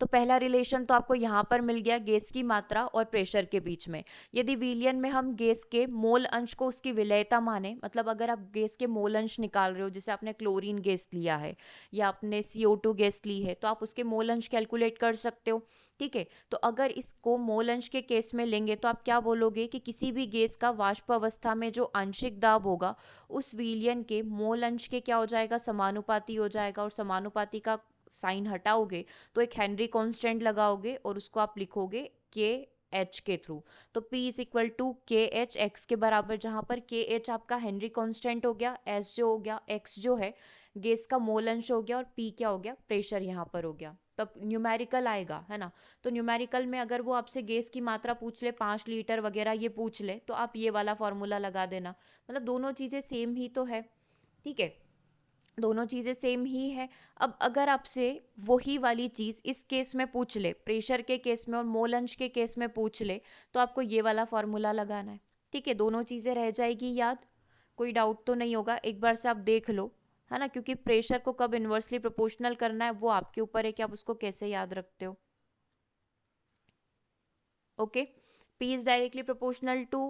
तो पहला रिलेशन तो आपको यहाँ पर मिल गया गैस की मात्रा और प्रेशर के बीच में। यदि विलयन में हम गैस के मोल अंश को उसकी विलेयता माने, मतलब अगर आप गैस के मोल अंश निकाल रहे हो, जैसे आपने क्लोरीन गैस लिया है या आपने CO2 गैस ली है, तो आप उसके मोल अंश कैलकुलेट कर सकते हो, ठीक है। तो अगर इसको मोल अंश के केस में लेंगे तो आप क्या बोलोगे कि किसी भी गैस का वाष्प अवस्था में जो आंशिक दाब होगा उस विलयन के मोल अंश के क्या हो जाएगा, समानुपाती हो जाएगा। और समानुपाती का साइन हटाओगे तो एक हेनरी कांस्टेंट लगाओगे और उसको आप लिखोगे के एच के थ्रू। तो P इज इक्वल टू के एच एक्स के बराबर, जहां पर के एच आपका हेनरी कांस्टेंट हो गया, एस जो हो गया, एक्स जो है गैस का मोल अंश हो गया, और P क्या हो गया, प्रेशर यहाँ पर हो गया। तब न्यूमेरिकल आएगा, है ना। तो न्यूमेरिकल में अगर वो आपसे गैस की मात्रा पूछ ले, 5 लीटर वगैरह ये पूछ ले, तो आप ये वाला फॉर्मूला लगा देना। मतलब दोनों चीजें सेम ही तो है, ठीक है, दोनों चीजें सेम ही है। अब अगर आपसे वही वाली चीज इस केस में पूछ ले, प्रेशर के केस में और मोल अंश के केस में पूछ ले, तो आपको ये वाला फॉर्मूला लगाना है, ठीक है। दोनों चीजें रह जाएगी याद, कोई डाउट तो नहीं होगा, एक बार से आप देख लो, है ना। क्योंकि प्रेशर को कब इन्वर्सली प्रोपोर्शनल करना है वो आपके ऊपर है कि आप उसको कैसे याद रखते हो, okay. P is directly proportional to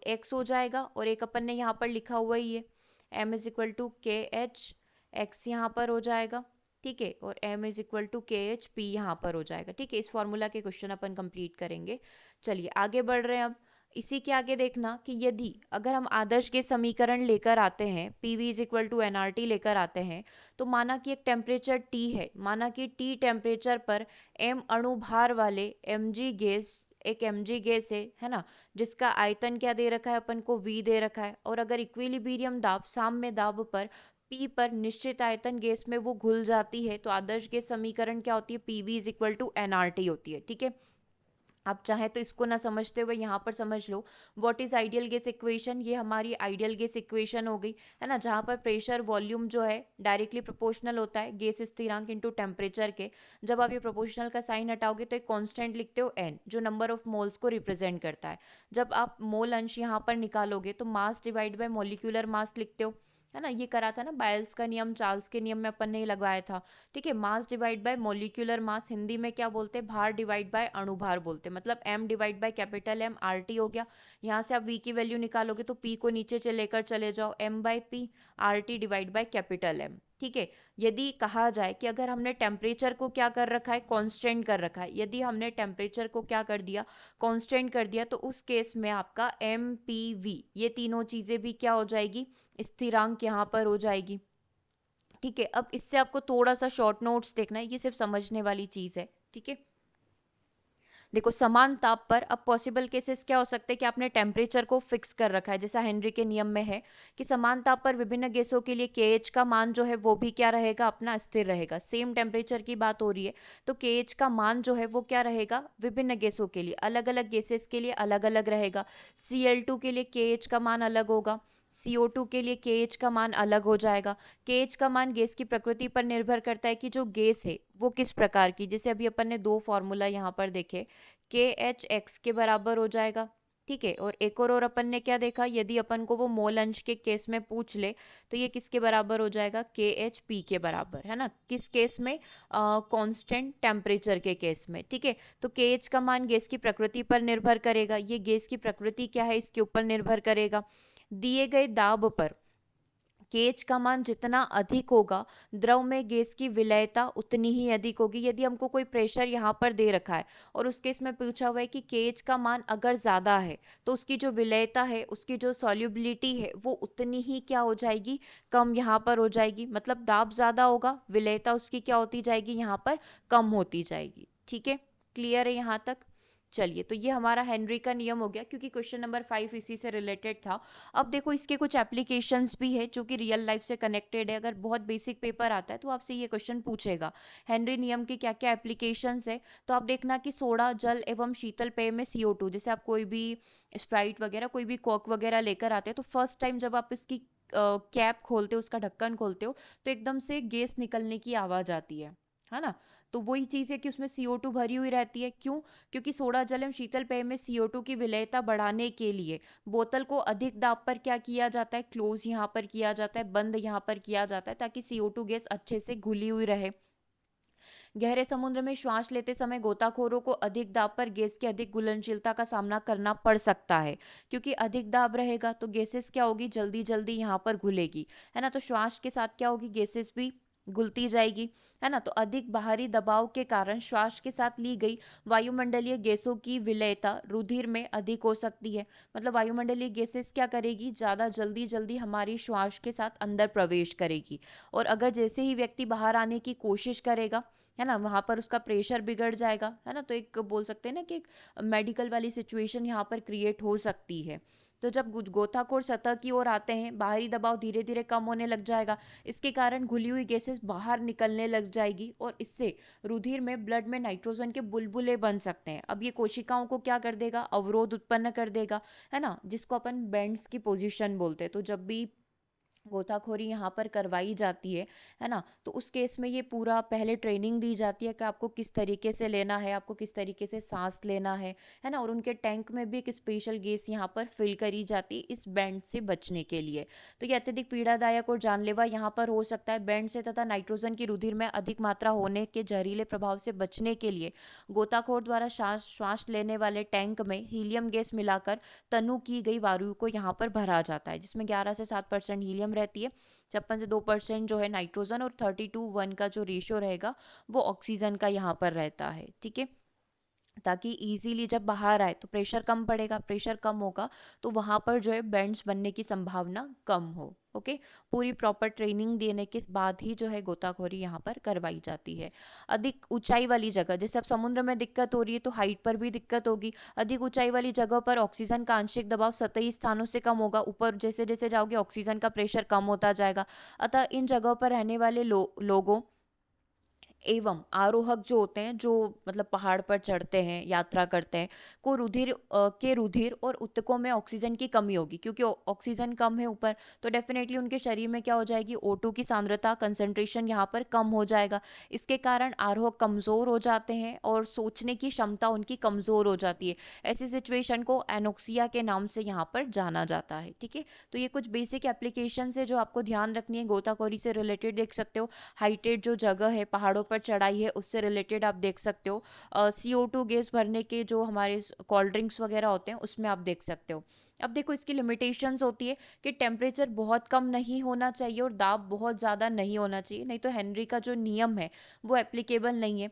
X हो जाएगा, और एक अपन ने यहाँ पर लिखा हुआ ही है, एम इज इक्वल टू के एच एक्स यहाँ पर हो जाएगा, ठीक है, और एम इज इक्वल टू के एच पी यहाँ पर हो जाएगा, ठीक है। इस फॉर्मूला के क्वेश्चन अपन कंप्लीट करेंगे। चलिए आगे बढ़ रहे हैं अब। इसी के आगे देखना कि यदि अगर हम आदर्श के समीकरण लेकर आते हैं, P V is equal to NRT लेकर आते हैं, तो माना कि एक टेम्परेचर टी है, माना कि टी टेम्परेचर पर एम अणुभार वाले एम जी गैस, एक mg गैस है ना, जिसका आयतन क्या दे रखा है अपन को, v दे रखा है। और अगर इक्विलिब्रियम दाब, साम्य दाब पर p पर निश्चित आयतन गैस में वो घुल जाती है, तो आदर्श गैस समीकरण क्या होती है, pv is equal to nRT होती है, ठीक है। आप चाहे तो इसको ना समझते हुए यहाँ पर समझ लो, what is ideal gas equation, ये हमारी आइडियल गैस इक्वेशन हो गई, है ना, जहाँ पर प्रेशर वॉल्यूम जो है डायरेक्टली प्रोपोर्शनल होता है गैस स्थिरांक इनटू टेम्परेचर के। जब आप ये प्रोपोर्शनल का साइन हटाओगे तो एक कांस्टेंट लिखते हो n, जो नंबर ऑफ मोल्स को रिप्रेजेंट करता है। जब आप मोल अंश यहाँ पर निकालोगे तो mass divide by molecular mass लिखते हो, है ना। ये करा था ना बायल्स का नियम, चार्ल्स के नियम में अपन ने लगाया था, ठीक है। Mass divide by molecular mass, Hindi में क्या बोलते हैं, भार डिवाइड बाय अणुभार बोलते हैं। मतलब m divide by capital M RT हो गया। यहाँ से आप v की वैल्यू निकालोगे तो p को नीचे से लेकर चले जाओ, m by P, RT divide by capital M, ठीक है। यदि कहा जाए कि अगर हमने टेम्परेचर को क्या कर रखा है, कांस्टेंट कर रखा है, यदि हमने टेम्परेचर को क्या कर दिया, कांस्टेंट कर दिया, तो उस केस में आपका MPV, ये तीनों चीजें भी क्या हो जाएगी, स्थिरांक यहाँ पर हो जाएगी, ठीक है। अब इससे आपको थोड़ा सा शॉर्ट नोट्स देखना है, ये सिर्फ समझने वाली चीज है, ठीक है। देखो समान ताप पर अब पॉसिबल केसेस क्या हो सकते हैं कि आपने टेम्परेचर को फिक्स कर रखा है, जैसा हेनरी के नियम में है कि समान ताप पर विभिन्न गैसों के लिए केएच का मान जो है वो भी क्या रहेगा, अपना स्थिर रहेगा। सेम टेम्परेचर की बात हो रही है तो केएच का मान जो है वो क्या रहेगा, विभिन्न गैसों के लिए, अलग अलग गैसेस के लिए अलग अलग रहेगा। Cl2 के लिए केएच का मान अलग होगा, CO2 के लिए केएच का मान अलग हो जाएगा। केएच का मान गैस की प्रकृति पर निर्भर करता है कि जो गैस है वो किस प्रकार की, जैसे अभी अपन ने दो फॉर्मूला यहाँ पर देखे, के एच एक्स के बराबर हो जाएगा, ठीक है। और एक और अपन ने क्या देखा, यदि अपन को वो मोल अंश के केस में पूछ ले तो ये किसके बराबर हो जाएगा, के एच पी के बराबर, है ना। किस केस में, कांस्टेंट टेम्परेचर के केस में, ठीक है। तो के एच का मान गैस की प्रकृति पर निर्भर करेगा, ये गैस की प्रकृति क्या है इसके ऊपर निर्भर करेगा। दिए गए दाब पर केएच का मान जितना अधिक होगा, द्रव में गैस की विलयता उतनी ही अधिक होगी। यदि हमको कोई प्रेशर यहाँ पर दे रखा है और उस केस में पूछा हुआ है कि केएच का मान अगर ज़्यादा है तो उसकी जो विलयता है, उसकी जो सॉल्युबिलिटी है वो उतनी ही क्या हो जाएगी, कम यहाँ पर हो जाएगी। मतलब दाब ज़्यादा होगा, विलयता उसकी क्या होती जाएगी, यहाँ पर कम होती जाएगी। ठीक है, क्लियर है यहाँ तक। चलिए, तो ये हमारा हेनरी का नियम हो गया, क्योंकि क्वेश्चन नंबर 5 इसी से रिलेटेड था। अब देखो इसके कुछ एप्लीकेशंस भी है जो कि रियल लाइफ से कनेक्टेड है। अगर बहुत बेसिक पेपर आता है तो आपसे ये क्वेश्चन पूछेगा हेनरी नियम के क्या क्या एप्लीकेशंस है। तो आप देखना कि सोडा जल एवं शीतल पेय में CO2, जैसे आप कोई भी स्प्राइट वगैरह, कोई भी कोक वगैरह लेकर आते हैं तो फर्स्ट टाइम जब आप इसकी कैप खोलते हो, उसका ढक्कन खोलते हो, तो एकदम से गैस निकलने की आवाज आती है ना। तो वही चीज़ है कि उसमें CO2 भरी हुई रहती है। क्यों? क्योंकि सोडा जल एवं शीतल पेय में CO2 की विलेयता बढ़ाने के लिए बोतल को अधिक दाब पर क्या किया जाता है, क्लोज यहाँ पर किया जाता है, बंद यहाँ पर किया जाता है, ताकि CO2 गैस अच्छे से घुली हुई रहे। गहरे समुद्र में श्वास लेते समय गोताखोरों को अधिक दाब पर गैस की अधिक घुलनशीलता का सामना करना पड़ सकता है, क्योंकि अधिक दाब रहेगा तो गैसेस क्या होगी, जल्दी जल्दी यहाँ पर घुलेगी, है ना। तो श्वास के साथ क्या होगी, गैसेस भी घुलती जाएगी, है ना। तो अधिक बाहरी दबाव के कारण श्वास के साथ ली गई वायुमंडलीय गैसों की विलयता रुधिर में अधिक हो सकती है। मतलब वायुमंडलीय गैसेस क्या करेगी, ज़्यादा जल्दी जल्दी हमारी श्वास के साथ अंदर प्रवेश करेगी। और अगर जैसे ही व्यक्ति बाहर आने की कोशिश करेगा, है ना, वहां पर उसका प्रेशर बिगड़ जाएगा, है ना। तो एक बोल सकते हैं ना कि एक मेडिकल वाली सिचुएशन यहाँ पर क्रिएट हो सकती है। तो जब गोताखोर सतह की ओर आते हैं, बाहरी दबाव धीरे धीरे कम होने लग जाएगा, इसके कारण घुली हुई गैसेस बाहर निकलने लग जाएगी और इससे रुधिर में, ब्लड में नाइट्रोजन के बुलबुले बन सकते हैं। अब ये कोशिकाओं को क्या कर देगा, अवरोध उत्पन्न कर देगा, है ना, जिसको अपन बेंड्स की पोजिशन बोलते हैं। तो जब भी गोताखोरी यहाँ पर करवाई जाती है ना, तो उस केस में ये पूरा पहले ट्रेनिंग दी जाती है कि आपको किस तरीके से लेना है, आपको किस तरीके से सांस लेना है ना। और उनके टैंक में भी एक स्पेशल गैस यहाँ पर फिल करी जाती है इस बैंड से बचने के लिए। तो ये अत्यधिक पीड़ादायक और जानलेवा यहाँ पर हो सकता है। बैंड से तथा नाइट्रोजन की रुधिर में अधिक मात्रा होने के जहरीले प्रभाव से बचने के लिए गोताखोर द्वारा श्वास लेने वाले टैंक में हीलियम गैस मिलाकर तनु की गई वायु को यहाँ पर भरा जाता है, जिसमें 11 से 7% हीलियम रहती है, 56 से 2% जो है नाइट्रोजन, और 30:1 का जो रेशियो रहेगा वो ऑक्सीजन का यहाँ पर रहता है। ठीक है, ताकि इजीली जब बाहर आए तो प्रेशर कम पड़ेगा, प्रेशर कम होगा तो वहां पर जो है बेंड्स बनने की संभावना कम हो। ओके, पूरी प्रॉपर ट्रेनिंग देने के बाद ही जो है गोताखोरी यहाँ पर करवाई जाती है। अधिक ऊंचाई वाली जगह, जैसे अब समुद्र में दिक्कत हो रही है तो हाइट पर भी दिक्कत होगी। अधिक ऊंचाई वाली जगह पर ऑक्सीजन का आंशिक दबाव सतही स्थानों से कम होगा, ऊपर जैसे जैसे जाओगे ऑक्सीजन का प्रेशर कम होता जाएगा। अतः इन जगहों पर रहने वाले लोगों एवं आरोहक जो होते हैं, जो मतलब पहाड़ पर चढ़ते हैं, यात्रा करते हैं, को रुधिर और ऊतकों में ऑक्सीजन की कमी होगी, क्योंकि ऑक्सीजन कम है ऊपर, तो डेफिनेटली उनके शरीर में क्या हो जाएगी, O2 की सांद्रता, कंसंट्रेशन यहाँ पर कम हो जाएगा। इसके कारण आरोहक कमजोर हो जाते हैं और सोचने की क्षमता उनकी कमजोर हो जाती है। ऐसी सिचुएशन को एनोक्सिया के नाम से यहाँ पर जाना जाता है। ठीक है, तो ये कुछ बेसिक एप्लीकेशन है जो आपको ध्यान रखनी है। गोताखोरी से रिलेटेड देख सकते हो, हाइटेड जो जगह है, पहाड़ों पर चढ़ाई है, उससे रिलेटेड आप देख सकते हो। CO2 गैस भरने के जो हमारे कोल्ड ड्रिंक्स वगैरह होते हैं उसमें आप देख सकते हो। अब देखो इसकी लिमिटेशंस होती है कि टेम्परेचर बहुत कम नहीं होना चाहिए और दाब बहुत ज़्यादा नहीं होना चाहिए, नहीं तो हेनरी का जो नियम है वो एप्लीकेबल नहीं है।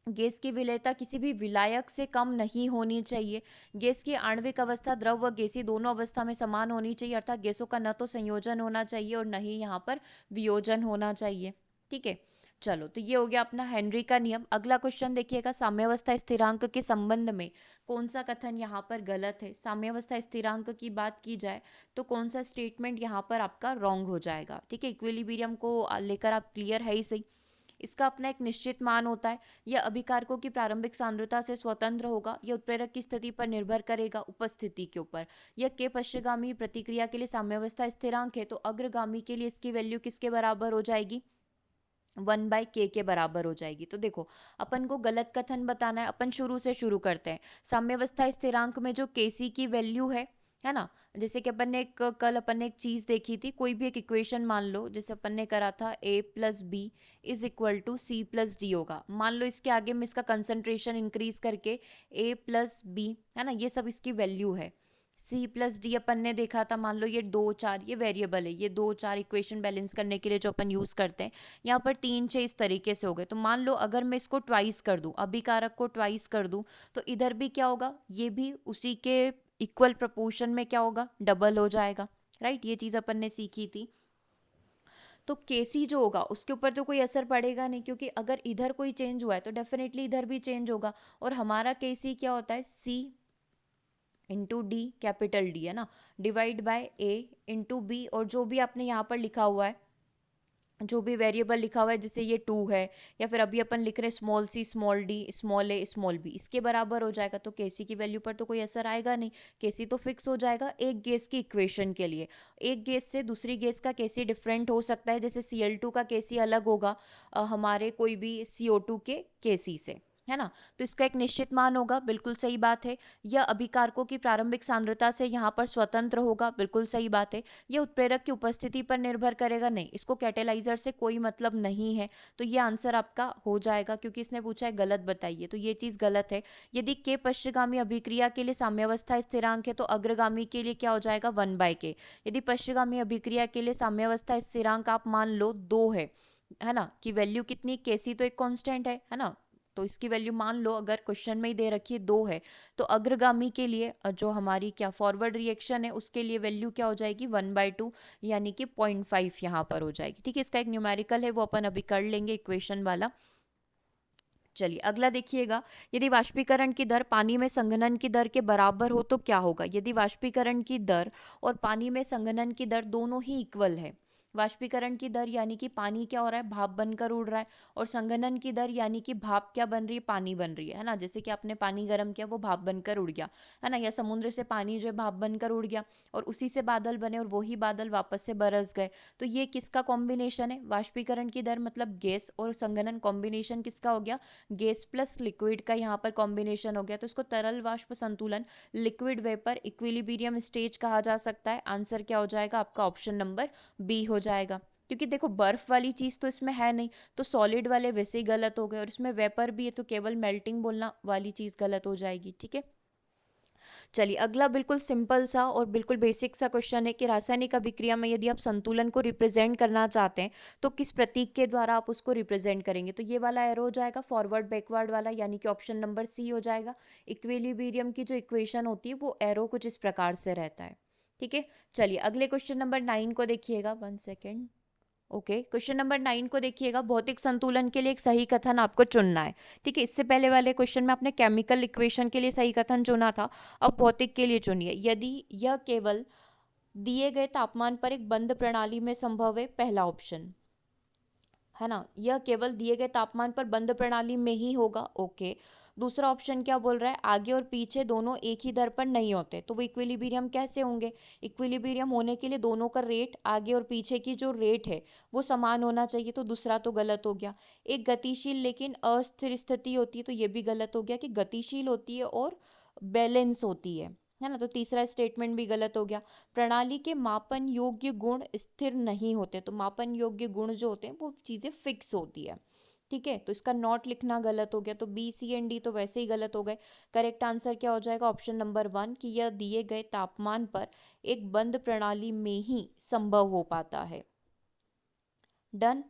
गैस की विलेयता किसी भी विलायक से कम नहीं होनी चाहिए। गैस की आणविक अवस्था द्रव व गैसीय दोनों अवस्था में समान होनी चाहिए, अर्थात गैसों का न तो संयोजन होना चाहिए और न ही यहाँ पर वियोजन होना चाहिए। ठीक है, चलो, तो ये हो गया अपना हेनरी का नियम। अगला क्वेश्चन देखिएगा, साम्यावस्था स्थिरांक के संबंध में कौन सा कथन यहाँ पर गलत है। साम्यावस्था स्थिरांक की बात की जाए तो कौन सा स्टेटमेंट यहाँ पर आपका रॉन्ग हो जाएगा। ठीक है, इक्विलिब्रियम को लेकर आप क्लियर है ही सही। इसका अपना एक निश्चित मान होता है। यह अभिकारकों की प्रारंभिक सांद्रता से स्वतंत्र होगा। यह उत्प्रेरक की स्थिति पर निर्भर करेगा, उपस्थिति के ऊपर। यह के पश्चगामी प्रतिक्रिया के लिए साम्यावस्था स्थिरांक है, तो अग्रगामी के लिए इसकी वैल्यू किसके बराबर हो जाएगी, 1/k के बराबर हो जाएगी। तो देखो, अपन को गलत कथन बताना है, अपन शुरू से शुरू करते हैं। साम्यावस्था स्थिरांक में जो kc की वैल्यू है ना, जैसे कि कल अपन ने एक चीज देखी थी, कोई भी एक इक्वेशन मान लो, जैसे अपन ने करा था a plus B is equal to C plus D होगा। मान लो इसके आगे में इसका कंसंट्रेशन इंक्रीज करके a प्लस बी, है ना, ये सब इसकी वैल्यू है। सी प्लस डी अपन ने देखा था, मान लो ये 2 4, ये वेरिएबल है, ये 2 4 इक्वेशन बैलेंस करने के लिए जो अपन यूज करते हैं। यहाँ पर 3 6 इस तरीके से हो गए। तो मान लो अगर मैं इसको ट्वाइस कर दूं, अभिकारक को ट्वाइस कर दूं, तो इधर भी क्या होगा, ये भी उसी के इक्वल प्रपोर्शन में क्या होगा, डबल हो जाएगा। राइट, ये चीज अपन ने सीखी थी। तो केसी जो होगा उसके ऊपर तो कोई असर पड़ेगा नहीं, क्योंकि अगर इधर कोई चेंज हुआ है तो डेफिनेटली इधर भी चेंज होगा। और हमारा केसी क्या होता है, C into D, capital D है ना, divide by A into B, और जो भी आपने यहाँ पर लिखा हुआ है, जो भी वेरिएबल लिखा हुआ है, जैसे ये 2 है, या फिर अभी अपन लिख रहे हैं small C small D small ए स्मॉल बी, इसके बराबर हो जाएगा। तो केसी की वैल्यू पर तो कोई असर आएगा नहीं, केसी तो फिक्स हो जाएगा एक गैस की इक्वेशन के लिए। एक गैस से दूसरी गैस का केसी डिफरेंट हो सकता है, जैसे Cl2 का केसी अलग होगा हमारे कोई भी CO2 के केसी से, है ना। तो इसका एक निश्चित मान होगा, बिल्कुल सही बात है। यह अभिकारकों की प्रारंभिक सांद्रता से यहाँ पर स्वतंत्र होगा, बिल्कुल सही बात है। यह उत्प्रेरक की उपस्थिति पर निर्भर करेगा, नहीं, इसको कैटेलाइजर से कोई मतलब नहीं है। तो ये आंसर आपका हो जाएगा, क्योंकि इसने पूछा है गलत बताइए, तो ये चीज गलत है। यदि के पश्चगामी अभिक्रिया के लिए साम्यावस्था स्थिरांक है तो अग्रगामी के लिए क्या हो जाएगा, 1/k। यदि पश्चगामी अभिक्रिया के लिए साम्यावस्था स्थिरांक आप मान लो 2 है ना, कि वैल्यू कितनी, केसी तो एक कांस्टेंट है ना, तो इसकी वैल्यू मान लो, अगर क्वेश्चन में ही दे रखी है 2 है, तो अग्रगामी के लिए जो हमारी क्या फॉरवर्ड रिएक्शन है उसके लिए वैल्यू क्या हो जाएगी, 1/2, यानी कि 0.5 यहाँ पर हो जाएगी। ठीक है, इसका एक न्यूमेरिकल है, वो अपन अभी कर लेंगे इक्वेशन वाला। चलिए अगला देखिएगा, यदि वाष्पीकरण की दर पानी में संघनन की दर के बराबर हो तो क्या होगा। यदि वाष्पीकरण की दर और पानी में संघनन की दर दोनों ही इक्वल है, वाष्पीकरण की दर यानी कि पानी क्या हो रहा है, भाप बनकर उड़ रहा है, और संघनन की दर यानी कि भाप क्या बन रही है, पानी बन रही है ना, जैसे कि आपने पानी गर्म किया वो भाप बनकर उड़ गया, है ना, या समुद्र से पानी जो है भाप बनकर उड़ गया और उसी से बादल बने और वही बादल वापस से बरस गए। तो ये किसका कॉम्बिनेशन है, वाष्पीकरण की दर मतलब गैस, और संघनन कॉम्बिनेशन किसका हो गया, गैस प्लस लिक्विड का यहाँ पर कॉम्बिनेशन हो गया। तो इसको तरल वाष्प संतुलन, लिक्विड वेपर इक्विलिब्रियम स्टेज कहा जा सकता है। आंसर क्या हो जाएगा आपका, ऑप्शन नंबर बी हो जाएगा। क्योंकि देखो बर्फ वाली चीज तो इसमें है नहीं, तो सॉलिड वाले वैसे ही गलत हो गए, और इसमें वेपर भी है तो केवल मेल्टिंग बोलना वाली चीज गलत हो जाएगी। ठीक है, चलिए अगला बिल्कुल सिंपल सा और बिल्कुल बेसिक सा क्वेश्चन है कि रासायनिक अभिक्रिया में यदि आप संतुलन को रिप्रेजेंट करना चाहते हैं तो किस प्रतीक के द्वारा आप उसको रिप्रेजेंट करेंगे। तो ये वाला एरो हो जाएगा फॉरवर्ड बैकवर्ड वाला, यानी कि ऑप्शन नंबर सी हो जाएगा। इक्विलिब्रियम की जो इक्वेशन होती है वो एरो कुछ इस प्रकार से रहता है। ठीक है, चलिए अगले क्वेश्चन नंबर 9 को देखिएगा, 1 सेकेंड। ओके, क्वेश्चन नंबर 9 को देखिएगा, भौतिक संतुलन के लिए एक सही कथन आपको चुनना है। ठीक है, इससे पहले वाले क्वेश्चन में आपने केमिकल इक्वेशन के लिए सही कथन चुना था, अब भौतिक के लिए चुनिए। यदि यह केवल दिए गए तापमान पर एक बंद प्रणाली में संभव है, पहला ऑप्शन, है ना, यह केवल दिए गए तापमान पर बंद प्रणाली में ही होगा। ओके, दूसरा ऑप्शन क्या बोल रहा है, आगे और पीछे दोनों एक ही दर पर नहीं होते, तो वो इक्विलिब्रियम कैसे होंगे। इक्विलिब्रियम होने के लिए दोनों का रेट, आगे और पीछे की जो रेट है वो समान होना चाहिए, तो दूसरा तो गलत हो गया। एक गतिशील लेकिन अस्थिर स्थिति होती है, तो ये भी गलत हो गया कि गतिशील होती है और बैलेंस होती है ना, तो तीसरा स्टेटमेंट भी गलत हो गया। प्रणाली के मापन योग्य गुण स्थिर नहीं होते, तो मापन योग्य गुण जो होते हैं वो चीजें फिक्स होती है। ठीक है, तो इसका नॉट लिखना गलत हो गया, तो बी सी एंड डी तो वैसे ही गलत हो गए। करेक्ट आंसर क्या हो जाएगा, ऑप्शन नंबर 1 कि यह दिए गए तापमान पर एक बंद प्रणाली में ही संभव हो पाता है। डन,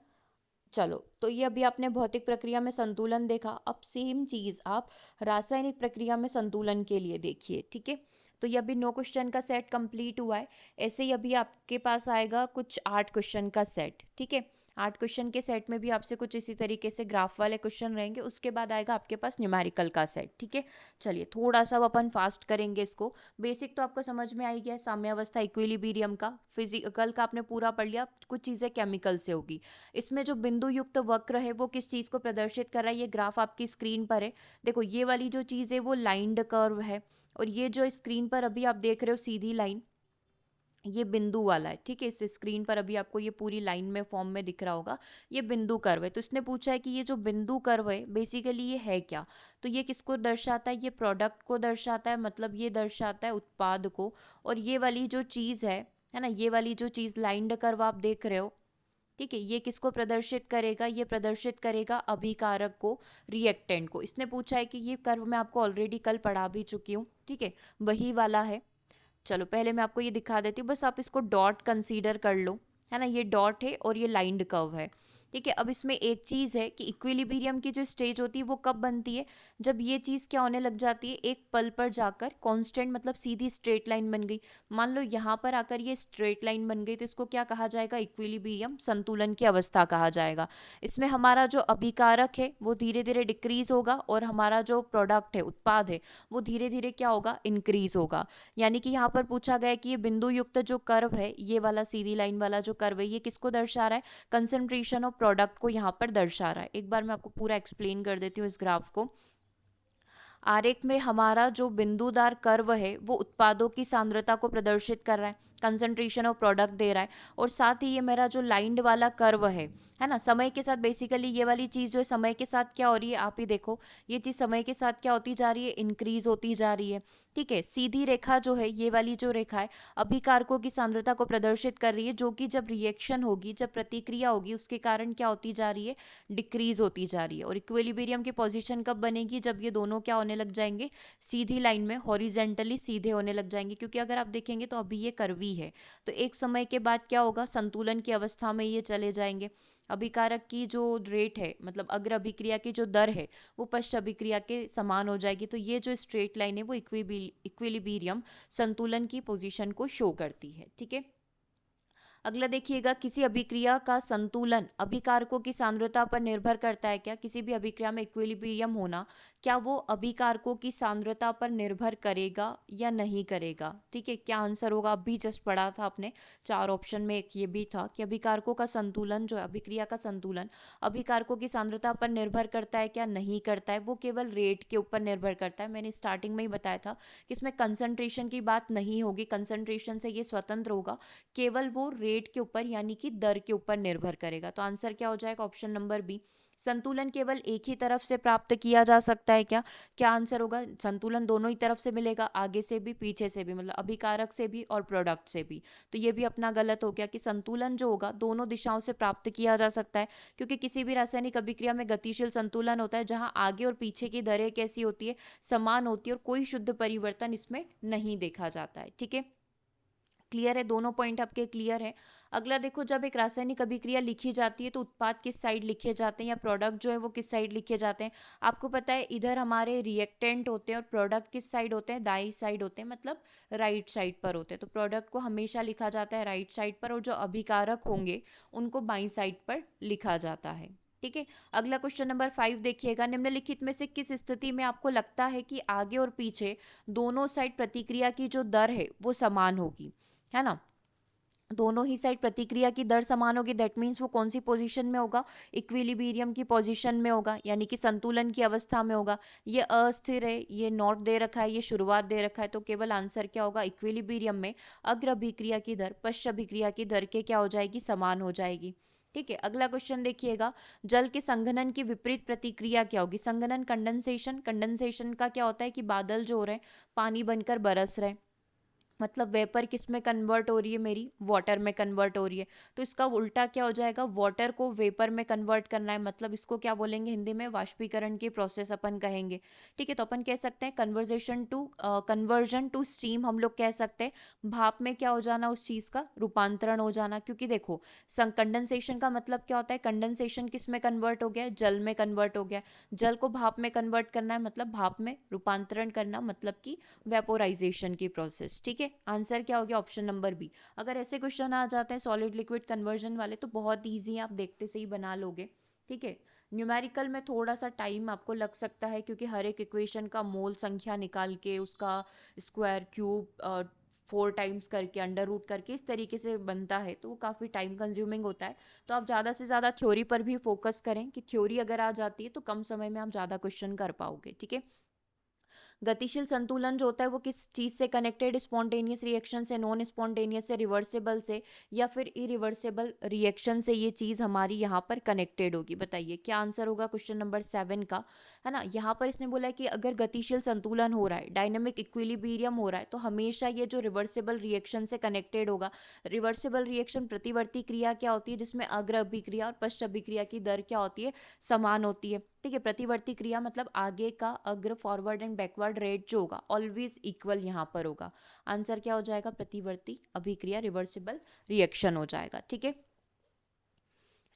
चलो, तो ये अभी आपने भौतिक प्रक्रिया में संतुलन देखा, अब सेम चीज आप रासायनिक प्रक्रिया में संतुलन के लिए देखिए। ठीक है, तो ये अभी 9 क्वेश्चन का सेट कंप्लीट हुआ है, ऐसे ही अभी आपके पास आएगा कुछ 8 क्वेश्चन का सेट। ठीक है, 8 क्वेश्चन के सेट में भी आपसे कुछ इसी तरीके से ग्राफ वाले क्वेश्चन रहेंगे, उसके बाद आएगा आपके पास न्यूमेरिकल का सेट। ठीक है, चलिए थोड़ा सा अब अपन फास्ट करेंगे इसको। बेसिक तो आपको समझ में आई गया, साम्यावस्था इक्विलिब्रियम का। फिजिकल का आपने पूरा पढ़ लिया, कुछ चीज़ें केमिकल से होगी। इसमें जो बिंदु युक्त वक्र है वो किस चीज़ को प्रदर्शित कर रहा है, ये ग्राफ आपकी स्क्रीन पर है। देखो ये वाली जो चीज़ है वो लाइंड कर्व है, और ये जो स्क्रीन पर अभी आप देख रहे हो सीधी लाइन, ये बिंदु वाला है। ठीक है, इस स्क्रीन पर अभी आपको ये पूरी लाइन में फॉर्म में दिख रहा होगा, ये बिंदु कर्व है। तो इसने पूछा है कि ये जो बिंदु कर्व है बेसिकली ये है क्या। तो ये किसको दर्शाता है, ये प्रोडक्ट को दर्शाता है, मतलब ये दर्शाता है उत्पाद को। और ये वाली जो चीज़ है ना, ये वाली जो चीज़ लाइंड कर्व आप देख रहे हो, ठीक है, ये किसको प्रदर्शित करेगा, ये प्रदर्शित करेगा अभिकारक को, रिएक्टेंट को। इसने पूछा है कि ये कर्व मैं आपको ऑलरेडी कल पढ़ा भी चुकी हूँ, ठीक है, वही वाला है। चलो पहले मैं आपको ये दिखा देती हूँ, बस आप इसको डॉट कंसीडर कर लो, है ना, ये डॉट है और ये लाइंड कर्व है। ठीक है, अब इसमें एक चीज़ है कि इक्विलिब्रियम की जो स्टेज होती है वो कब बनती है, जब ये चीज़ क्या होने लग जाती है, एक पल पर जाकर कांस्टेंट, मतलब सीधी स्ट्रेट लाइन बन गई। मान लो यहाँ पर आकर ये स्ट्रेट लाइन बन गई, तो इसको क्या कहा जाएगा, इक्विलिब्रियम, संतुलन की अवस्था कहा जाएगा। इसमें हमारा जो अभिकारक है वो धीरे धीरे डिक्रीज होगा, और हमारा जो प्रोडक्ट है, उत्पाद है, वो धीरे धीरे क्या होगा, इंक्रीज होगा। यानी कि यहाँ पर पूछा गया है कि ये बिंदु युक्त जो कर्व है, ये वाला सीधी लाइन वाला जो कर्व है, ये किसको दर्शा रहा है, कंसंट्रेशन ऑफ प्रोडक्ट को यहाँ पर दर्शा रहा है। एक बार मैं आपको पूरा एक्सप्लेन कर देती हूँ इस ग्राफ को। आरेख में हमारा जो बिंदुदार कर्व है वो उत्पादों की सांद्रता को प्रदर्शित कर रहा है, कंसंट्रेशन ऑफ प्रोडक्ट दे रहा है। और साथ ही ये मेरा जो लाइंड वाला कर्व है ना, समय के साथ बेसिकली ये वाली चीज़ जो है समय के साथ क्या हो रही है, आप ही देखो, ये चीज़ समय के साथ क्या होती जा रही है, इंक्रीज होती जा रही है। ठीक है, सीधी रेखा जो है, ये वाली जो रेखा है, अभिकारकों की सांद्रता को प्रदर्शित कर रही है, जो कि जब रिएक्शन होगी, जब प्रतिक्रिया होगी, उसके कारण क्या होती जा रही है, डिक्रीज होती जा रही है। और इक्विलिब्रियम की पोजीशन कब बनेगी, जब ये दोनों क्या होने लग जाएंगे, सीधी लाइन में हॉरिजेंटली सीधे होने लग जाएंगे। क्योंकि अगर आप देखेंगे तो अभी ये कर्वी है, तो एक समय के बाद क्या होगा, संतुलन की अवस्था में ये चले जाएंगे। अभिकारक की जो रेट है, मतलब अग्र अभिक्रिया की जो दर है, वो पश्च अभिक्रिया के समान हो जाएगी। तो ये जो स्ट्रेट लाइन है वो इक्विलिब्रियम, संतुलन की पोजीशन को शो करती है। ठीक है, अगला देखिएगा, किसी अभिक्रिया का संतुलन अभिकारकों की सांद्रता पर निर्भर करता है क्या। किसी भी अभिक्रिया में इक्विलिब्रियम होना, क्या वो अभिकारकों की सांद्रता पर निर्भर करेगा या नहीं करेगा। ठीक है, क्या आंसर होगा, अभी जस्ट पढ़ा था आपने, 4 ऑप्शन में एक ये भी था कि अभिकारकों का संतुलन जो है, अभिक्रिया का संतुलन अभिकारकों की सांद्रता पर निर्भर करता है क्या, नहीं करता है, वो केवल रेट के ऊपर निर्भर करता है। मैंने स्टार्टिंग में ही बताया था कि इसमें कंसंट्रेशन की बात नहीं होगी, कंसंट्रेशन से ये स्वतंत्र होगा, केवल वो रेट के ऊपर यानी कि दर के ऊपर निर्भर करेगा। तो आंसर क्या हो जाएगा, ऑप्शन नंबर बी। संतुलन केवल एक ही तरफ से प्राप्त किया जा सकता है क्या, क्या आंसर होगा, संतुलन दोनों ही तरफ से मिलेगा, आगे से भी पीछे से भी, मतलब अभिकारक से भी और प्रोडक्ट से भी। तो ये भी अपना गलत हो गया कि संतुलन जो होगा दोनों दिशाओं से प्राप्त किया जा सकता है। क्योंकि किसी भी रासायनिक अभिक्रिया में गतिशील संतुलन होता है, जहां आगे और पीछे की दरें कैसी होती है, समान होती है, और कोई शुद्ध परिवर्तन इसमें नहीं देखा जाता है। ठीक है, क्लियर है, दोनों पॉइंट आपके क्लियर है। अगला देखो, जब एक रासायनिक अभिक्रिया लिखी जाती है तो उत्पाद किस साइड लिखे जाते हैं, या प्रोडक्ट जो है वो किस साइड लिखे जाते हैं। आपको पता है इधर हमारे रिएक्टेंट होते हैं और प्रोडक्ट किस साइड होते हैं, दाई साइड होते हैं, मतलब राइट साइड पर होते हैं। तो प्रोडक्ट को हमेशा लिखा जाता है राइट साइड पर, और जो अभिकारक होंगे उनको बाई साइड पर लिखा जाता है। ठीक है, अगला क्वेश्चन नंबर 5 देखिएगा, निम्नलिखित में से किस स्थिति में आपको लगता है कि आगे और पीछे दोनों साइड प्रतिक्रिया की जो दर है वो समान होगी, है ना, दोनों ही साइड प्रतिक्रिया की दर समान होगी। दैट मीन्स वो कौन सी पोजीशन में होगा, इक्विलिब्रियम की पोजीशन में होगा, यानी कि संतुलन की अवस्था में होगा। ये अस्थिर है, ये नॉट दे रखा है, ये शुरुआत दे रखा है, तो केवल आंसर क्या होगा, इक्विलिब्रियम में अग्र अभिक्रिया की दर पश्च अभिक्रिया की दर के क्या हो जाएगी, समान हो जाएगी। ठीक है, अगला क्वेश्चन देखिएगा, जल के संघनन की विपरीत प्रतिक्रिया क्या होगी। संघनन, कंडेंसेशन, कंडेंसेशन का क्या होता है कि बादल जो हो रहे हैं पानी बनकर बरस रहे हैं, मतलब वेपर किस में कन्वर्ट हो रही है, मेरी वाटर में कन्वर्ट हो रही है। तो इसका उल्टा क्या हो जाएगा, वाटर को वेपर में कन्वर्ट करना है, मतलब इसको क्या बोलेंगे हिंदी में, वाष्पीकरण की प्रोसेस अपन कहेंगे। ठीक है, तो अपन कह सकते हैं कन्वर्जन टू स्टीम, हम लोग कह सकते हैं भाप में क्या हो जाना, उस चीज़ का रूपांतरण हो जाना। क्योंकि देखो कंडेंसेशन का मतलब क्या होता है, कंडेंसेशन किस में कन्वर्ट हो गया, जल में कन्वर्ट हो गया। जल को भाप में कन्वर्ट करना है, मतलब भाप में रूपांतरण करना, मतलब कि वेपोराइजेशन की प्रोसेस। ठीक है, है, आंसर क्या हो गया ऑप्शन नंबर बी। अगर ऐसे क्वेश्चन आ जाते हैं सॉलिड लिक्विड कन्वर्जन वाले तो बहुत ईजी है, आप देखते से ही बना लोगे। ठीक है, न्यूमेरिकल में थोड़ा सा टाइम आपको लग सकता है क्योंकि हर एक इक्वेशन का मोल संख्या निकाल के उसका स्क्वायर क्यूब 4 टाइम्स करके अंडर रूट करके इस तरीके से बनता है, तो वो काफ़ी टाइम कंज्यूमिंग होता है। तो आप ज़्यादा से ज़्यादा थ्योरी पर भी फोकस करें कि थ्योरी अगर आ जाती है तो कम समय में आप ज़्यादा क्वेश्चन कर पाओगे। ठीक है, गतिशील संतुलन जो होता है वो किस चीज से कनेक्टेड, स्पॉन्टेनियस रिएक्शन से, नॉन स्पॉन्टेनियस से, रिवर्सेबल से, या फिर इरिवर्सेबल रिएक्शन से ये चीज हमारी यहाँ पर कनेक्टेड होगी। बताइए क्या आंसर होगा क्वेश्चन नंबर 7 का, है ना। यहाँ पर इसने बोला है कि अगर गतिशील संतुलन हो रहा है, डायनेमिक इक्विलिब्रियम हो रहा है, तो हमेशा ये जो रिवर्सेबल रिएक्शन से कनेक्टेड होगा। रिवर्सेबल रिएक्शन प्रतिवर्ती क्रिया क्या होती है, जिसमें अग्र अभिक्रिया और पश्च अभिक्रिया की दर क्या होती है, समान होती है। ठीक है, प्रतिवर्ती क्रिया मतलब आगे का अग्र, फॉरवर्ड एंड बैकवर्ड रेट जो होगा ऑलवेज इक्वल यहाँ पर होगा। आंसर क्या हो जाएगा, प्रतिवर्ती अभिक्रिया, रिवर्सिबल रिएक्शन हो जाएगा। ठीक है,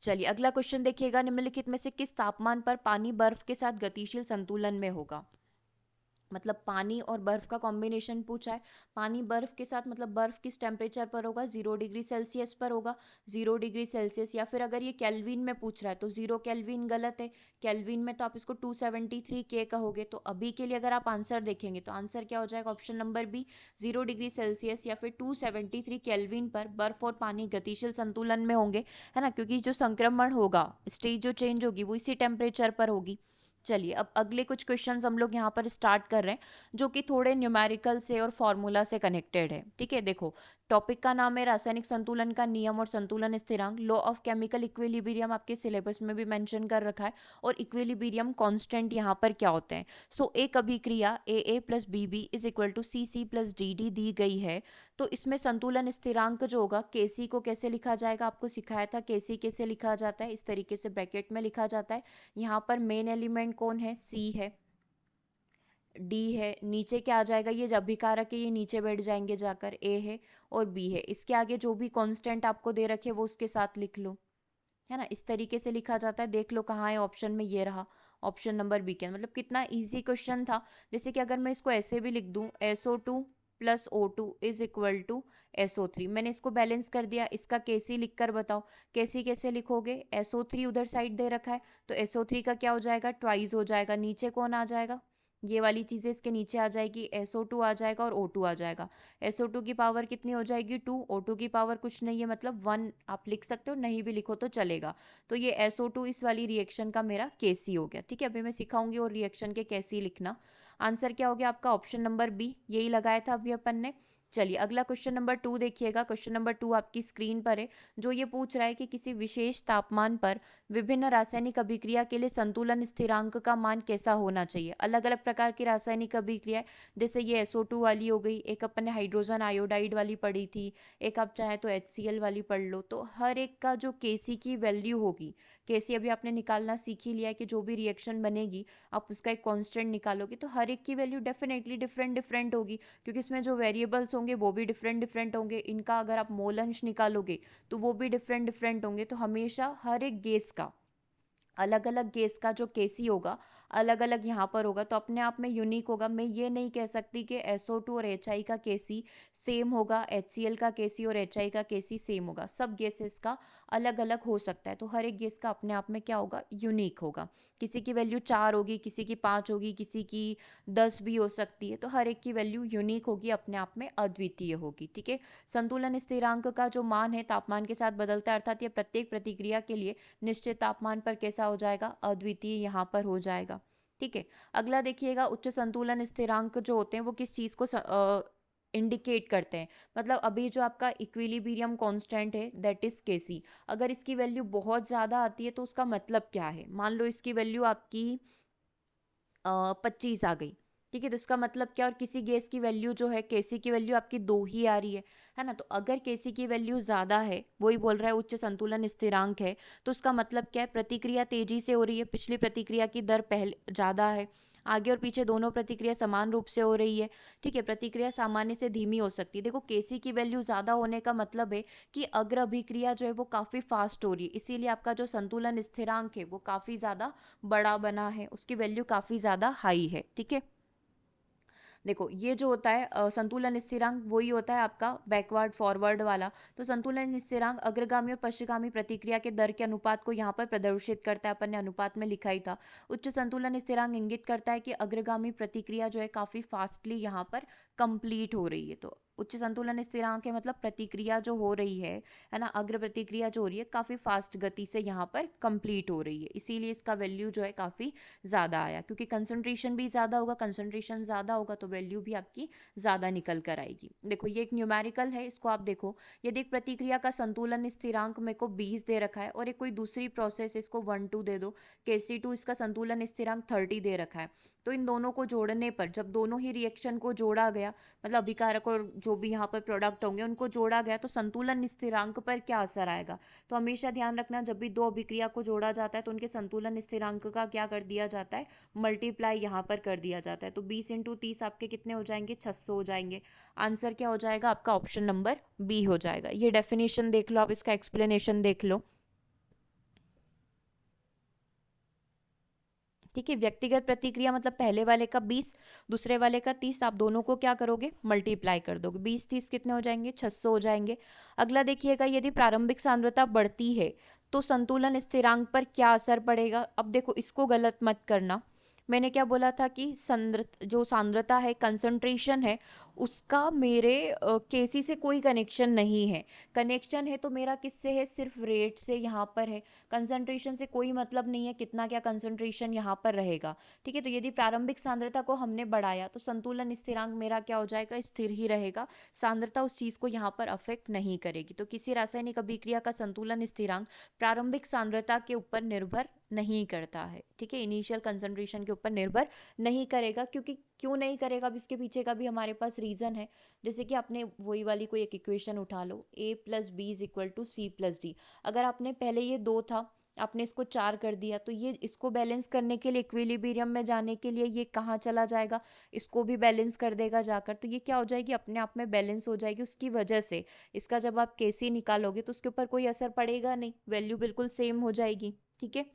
चलिए अगला क्वेश्चन देखिएगा, निम्नलिखित में से किस तापमान पर पानी बर्फ के साथ गतिशील संतुलन में होगा। मतलब पानी और बर्फ का कॉम्बिनेशन पूछा है। पानी बर्फ के साथ मतलब बर्फ किस टेम्परेचर पर होगा, 0 डिग्री सेल्सियस पर होगा, 0 डिग्री सेल्सियस, या फिर अगर ये केल्विन में पूछ रहा है तो 0 केल्विन गलत है। केल्विन में तो आप इसको 273 K कहोगे। तो अभी के लिए अगर आप आंसर देखेंगे तो आंसर क्या हो जाएगा option number B, 0 degree Celsius या फिर 273 केल्विन पर बर्फ और पानी गतिशील संतुलन में होंगे, है ना, क्योंकि जो संक्रमण होगा, स्टेज जो चेंज होगी वो इसी टेम्परेचर पर होगी। चलिए अब अगले कुछ क्वेश्चंस हम लोग यहाँ पर स्टार्ट कर रहे हैं जो कि थोड़े न्यूमेरिकल से और फॉर्मूला से कनेक्टेड है। ठीक है, देखो टॉपिक का नाम है रासायनिक संतुलन का नियम और संतुलन स्थिरांक, लॉ ऑफ केमिकल इक्विलिब्रियम आपके सिलेबस में भी मेंशन कर रखा है। और इक्विलिब्रियम कांस्टेंट यहाँ पर क्या होते हैं। सो एक अभिक्रिया A plus B B is equal to C plus D दी गई है। तो इसमें संतुलन स्थिरांक जो होगा केसी को कैसे लिखा जाएगा, आपको सिखाया था केसी कैसे लिखा जाता है, इस तरीके से ब्रैकेट में लिखा जाता है। यहाँ पर मेन एलिमेंट कौन है, सी है, डी है, नीचे क्या आ जाएगा, ये जब अभिकारक है ये नीचे बैठ जाएंगे जाकर, ए है और बी है। इसके आगे जो भी कांस्टेंट आपको दे रखे वो उसके साथ लिख लो, है ना, इस तरीके से लिखा जाता है। देख लो कहाँ है ऑप्शन में, ये रहा ऑप्शन नंबर बी के। मतलब कितना इजी क्वेश्चन था। जैसे कि अगर मैं इसको ऐसे भी लिख दूं, SO2 plus O2 is equal to SO3, मैंने इसको बैलेंस कर दिया। इसका केसी लिख कर बताओ, केसी कैसे लिखोगे, SO3 उधर साइड दे रखा है तो SO3 का क्या हो जाएगा, ट्वाइस हो जाएगा। नीचे कौन आ जाएगा, ये वाली चीजें इसके नीचे आ जाएगी, SO2 आ जाएगा और O2 आ जाएगा। SO2 की पावर कितनी हो जाएगी, 2, O2 की पावर कुछ नहीं है मतलब 1 आप लिख सकते हो, नहीं भी लिखो तो चलेगा। तो ये SO2 इस वाली रिएक्शन का मेरा केसी हो गया। ठीक है, अभी मैं सिखाऊंगी और रिएक्शन के कैसी लिखना। आंसर क्या हो गया आपका ऑप्शन नंबर बी, यही लगाया था अभी अपन ने। चलिए अगला क्वेश्चन नंबर 2 देखिएगा। क्वेश्चन नंबर 2 आपकी स्क्रीन पर है, जो ये पूछ रहा है कि किसी विशेष तापमान पर विभिन्न रासायनिक अभिक्रिया के लिए संतुलन स्थिरांक का मान कैसा होना चाहिए। अलग अलग प्रकार की रासायनिक अभिक्रिया, जैसे ये SO2 वाली हो गई, एक अपन ने हाइड्रोजन आयोडाइड वाली पढ़ी थी, एक आप चाहे तो HCl वाली पढ़ लो। तो हर एक का जो केसी की वैल्यू होगी, केसी अभी आपने निकालना सीख ही लिया है कि जो भी रिएक्शन बनेगी आप उसका एक कांस्टेंट निकालोगे, तो हर एक की वैल्यू डेफिनेटली डिफरेंट डिफरेंट होगी, क्योंकि इसमें जो वेरिएबल्स होंगे वो भी डिफरेंट डिफरेंट होंगे। इनका अगर आप मोल अंश निकालोगे तो वो भी डिफरेंट डिफरेंट होंगे। तो हमेशा हर एक गैस का, अलग अलग गैस का जो केसी होगा अलग अलग यहाँ पर होगा, तो अपने आप में यूनिक होगा। मैं ये नहीं कह सकती कि SO2 और HI का केसी सेम होगा, HCl का केसी और HI का केसी सेम होगा। सब गैसेस का अलग अलग हो सकता है, तो हर एक गैस का अपने आप में क्या होगा, यूनिक होगा। किसी की वैल्यू 4 होगी, किसी की 5 होगी, किसी की 10 भी हो सकती है। तो हर एक की वैल्यू यूनिक होगी, अपने आप में अद्वितीय होगी। ठीक है, संतुलन स्थिरांक का जो मान है तापमान के साथ बदलता है, अर्थात ये प्रत्येक प्रतिक्रिया के लिए निश्चित तापमान पर कैसा हो जाएगा, अद्वितीय यहाँ पर हो जाएगा। ठीक है, अगला देखिएगा, उच्च संतुलन स्थिरांक जो होते हैं वो किस चीज को इंडिकेट करते हैं। मतलब अभी जो आपका इक्विलिब्रियम कांस्टेंट है दैट इज केसी, अगर इसकी वैल्यू बहुत ज्यादा आती है तो उसका मतलब क्या है। मान लो इसकी वैल्यू आपकी 25 आ गई, ठीक है, तो इसका मतलब क्या, और किसी गैस की वैल्यू जो है, केसी की वैल्यू आपकी 2 ही आ रही है ना। तो अगर केसी की वैल्यू ज्यादा है, वही बोल रहा है उच्च संतुलन स्थिरांक है, तो उसका मतलब क्या है, प्रतिक्रिया तेजी से हो रही है, पिछली प्रतिक्रिया की दर पहले ज्यादा है, आगे और पीछे दोनों प्रतिक्रिया समान रूप से हो रही है। ठीक है, प्रतिक्रिया सामान्य से धीमी हो सकती है। देखो केसी की वैल्यू ज्यादा होने का मतलब है कि अग्र अभिक्रिया जो है वो काफी फास्ट हो रही है, इसीलिए आपका जो संतुलन स्थिरांक है वो काफी ज्यादा बड़ा बना है, उसकी वैल्यू काफी ज्यादा हाई है। ठीक है, देखो ये जो होता है संतुलन स्थिरांक वही होता है आपका बैकवर्ड फॉरवर्ड वाला। तो संतुलन स्थिरांक अग्रगामी और पश्चगामी प्रतिक्रिया के दर के अनुपात को यहाँ पर प्रदर्शित करता है, अपन ने अनुपात में लिखा ही था। उच्च संतुलन स्थिरांक इंगित करता है कि अग्रगामी प्रतिक्रिया जो है काफी फास्टली यहाँ पर कंप्लीट हो रही है। तो उच्च संतुलन स्थिरांक है मतलब प्रतिक्रिया जो हो रही है ना, अग्र प्रतिक्रिया जो हो रही है काफी फास्ट गति से यहाँ पर कंप्लीट हो रही है, इसीलिए इसका वैल्यू जो है काफी ज़्यादा आया, क्योंकि कंसंट्रेशन भी ज़्यादा होगा, कंसंट्रेशन ज़्यादा होगा तो वैल्यू भी आपकी ज़्यादा निकल कर आएगी। देखो ये एक न्यूमेरिकल है, इसको आप देखो, यदि एक प्रतिक्रिया का संतुलन स्थिरांक मेरे को 20 दे रखा है और एक कोई दूसरी प्रोसेस इसको 1-2 दे दो, KC2 इसका संतुलन स्थिरांक 30 दे रखा है, तो इन दोनों को जोड़ने पर जब दोनों ही रिएक्शन को जोड़ा गया, मतलब अभिकारक और जो भी यहाँ पर प्रोडक्ट होंगे उनको जोड़ा गया, तो संतुलन स्थिरांक पर क्या असर आएगा। तो हमेशा ध्यान रखना, जब भी दो अभिक्रिया को जोड़ा जाता है तो उनके संतुलन स्थिरांक का क्या कर दिया जाता है, मल्टीप्लाई यहाँ पर कर दिया जाता है। तो 20 × 30 आपके कितने हो जाएंगे, 600 हो जाएंगे। आंसर क्या हो जाएगा आपका, ऑप्शन नंबर बी हो जाएगा। ये डेफिनेशन देख लो आप, इसका एक्सप्लेनेशन देख लो। ठीक है, व्यक्तिगत प्रतिक्रिया मतलब पहले वाले का 20, दूसरे वाले का 30, आप दोनों को क्या करोगे, मल्टीप्लाई कर दोगे। 20-30 कितने हो जाएंगे, 600 हो जाएंगे। अगला देखिएगा, यदि प्रारंभिक सांद्रता बढ़ती है तो संतुलन स्थिरांक पर क्या असर पड़ेगा। अब देखो इसको गलत मत करना, मैंने क्या बोला था कि जो सांद्रता है, कंसंट्रेशन है, उसका मेरे केसी से कोई कनेक्शन नहीं है। कनेक्शन है तो मेरा किससे है, सिर्फ रेट से यहाँ पर है। कंसंट्रेशन से कोई मतलब नहीं है कितना क्या कंसंट्रेशन यहाँ पर रहेगा। ठीक है, तो यदि प्रारंभिक सांद्रता को हमने बढ़ाया तो संतुलन स्थिरांक मेरा क्या हो जाएगा, स्थिर ही रहेगा। सांद्रता उस चीज़ को यहाँ पर अफेक्ट नहीं करेगी। तो किसी रासायनिक अभिक्रिया का संतुलन स्थिरांक प्रारंभिक सांद्रता के ऊपर निर्भर नहीं करता है। ठीक है, इनिशियल कंसंट्रेशन के ऊपर निर्भर नहीं करेगा। क्योंकि क्यों नहीं करेगा, अब इसके पीछे का भी हमारे पास रीजन है। जैसे कि आपने वही वाली कोई एक इक्वेशन उठा लो, A + B = C + D। अगर आपने पहले ये 2 था, आपने इसको 4 कर दिया, तो ये इसको बैलेंस करने के लिए, इक्विलिब्रियम में जाने के लिए ये कहाँ चला जाएगा, इसको भी बैलेंस कर देगा जाकर। तो ये क्या हो जाएगी, अपने आप में बैलेंस हो जाएगी। उसकी वजह से इसका जब आप KC निकालोगे तो उसके ऊपर कोई असर पड़ेगा नहीं, वैल्यू बिल्कुल सेम हो जाएगी। ठीक है,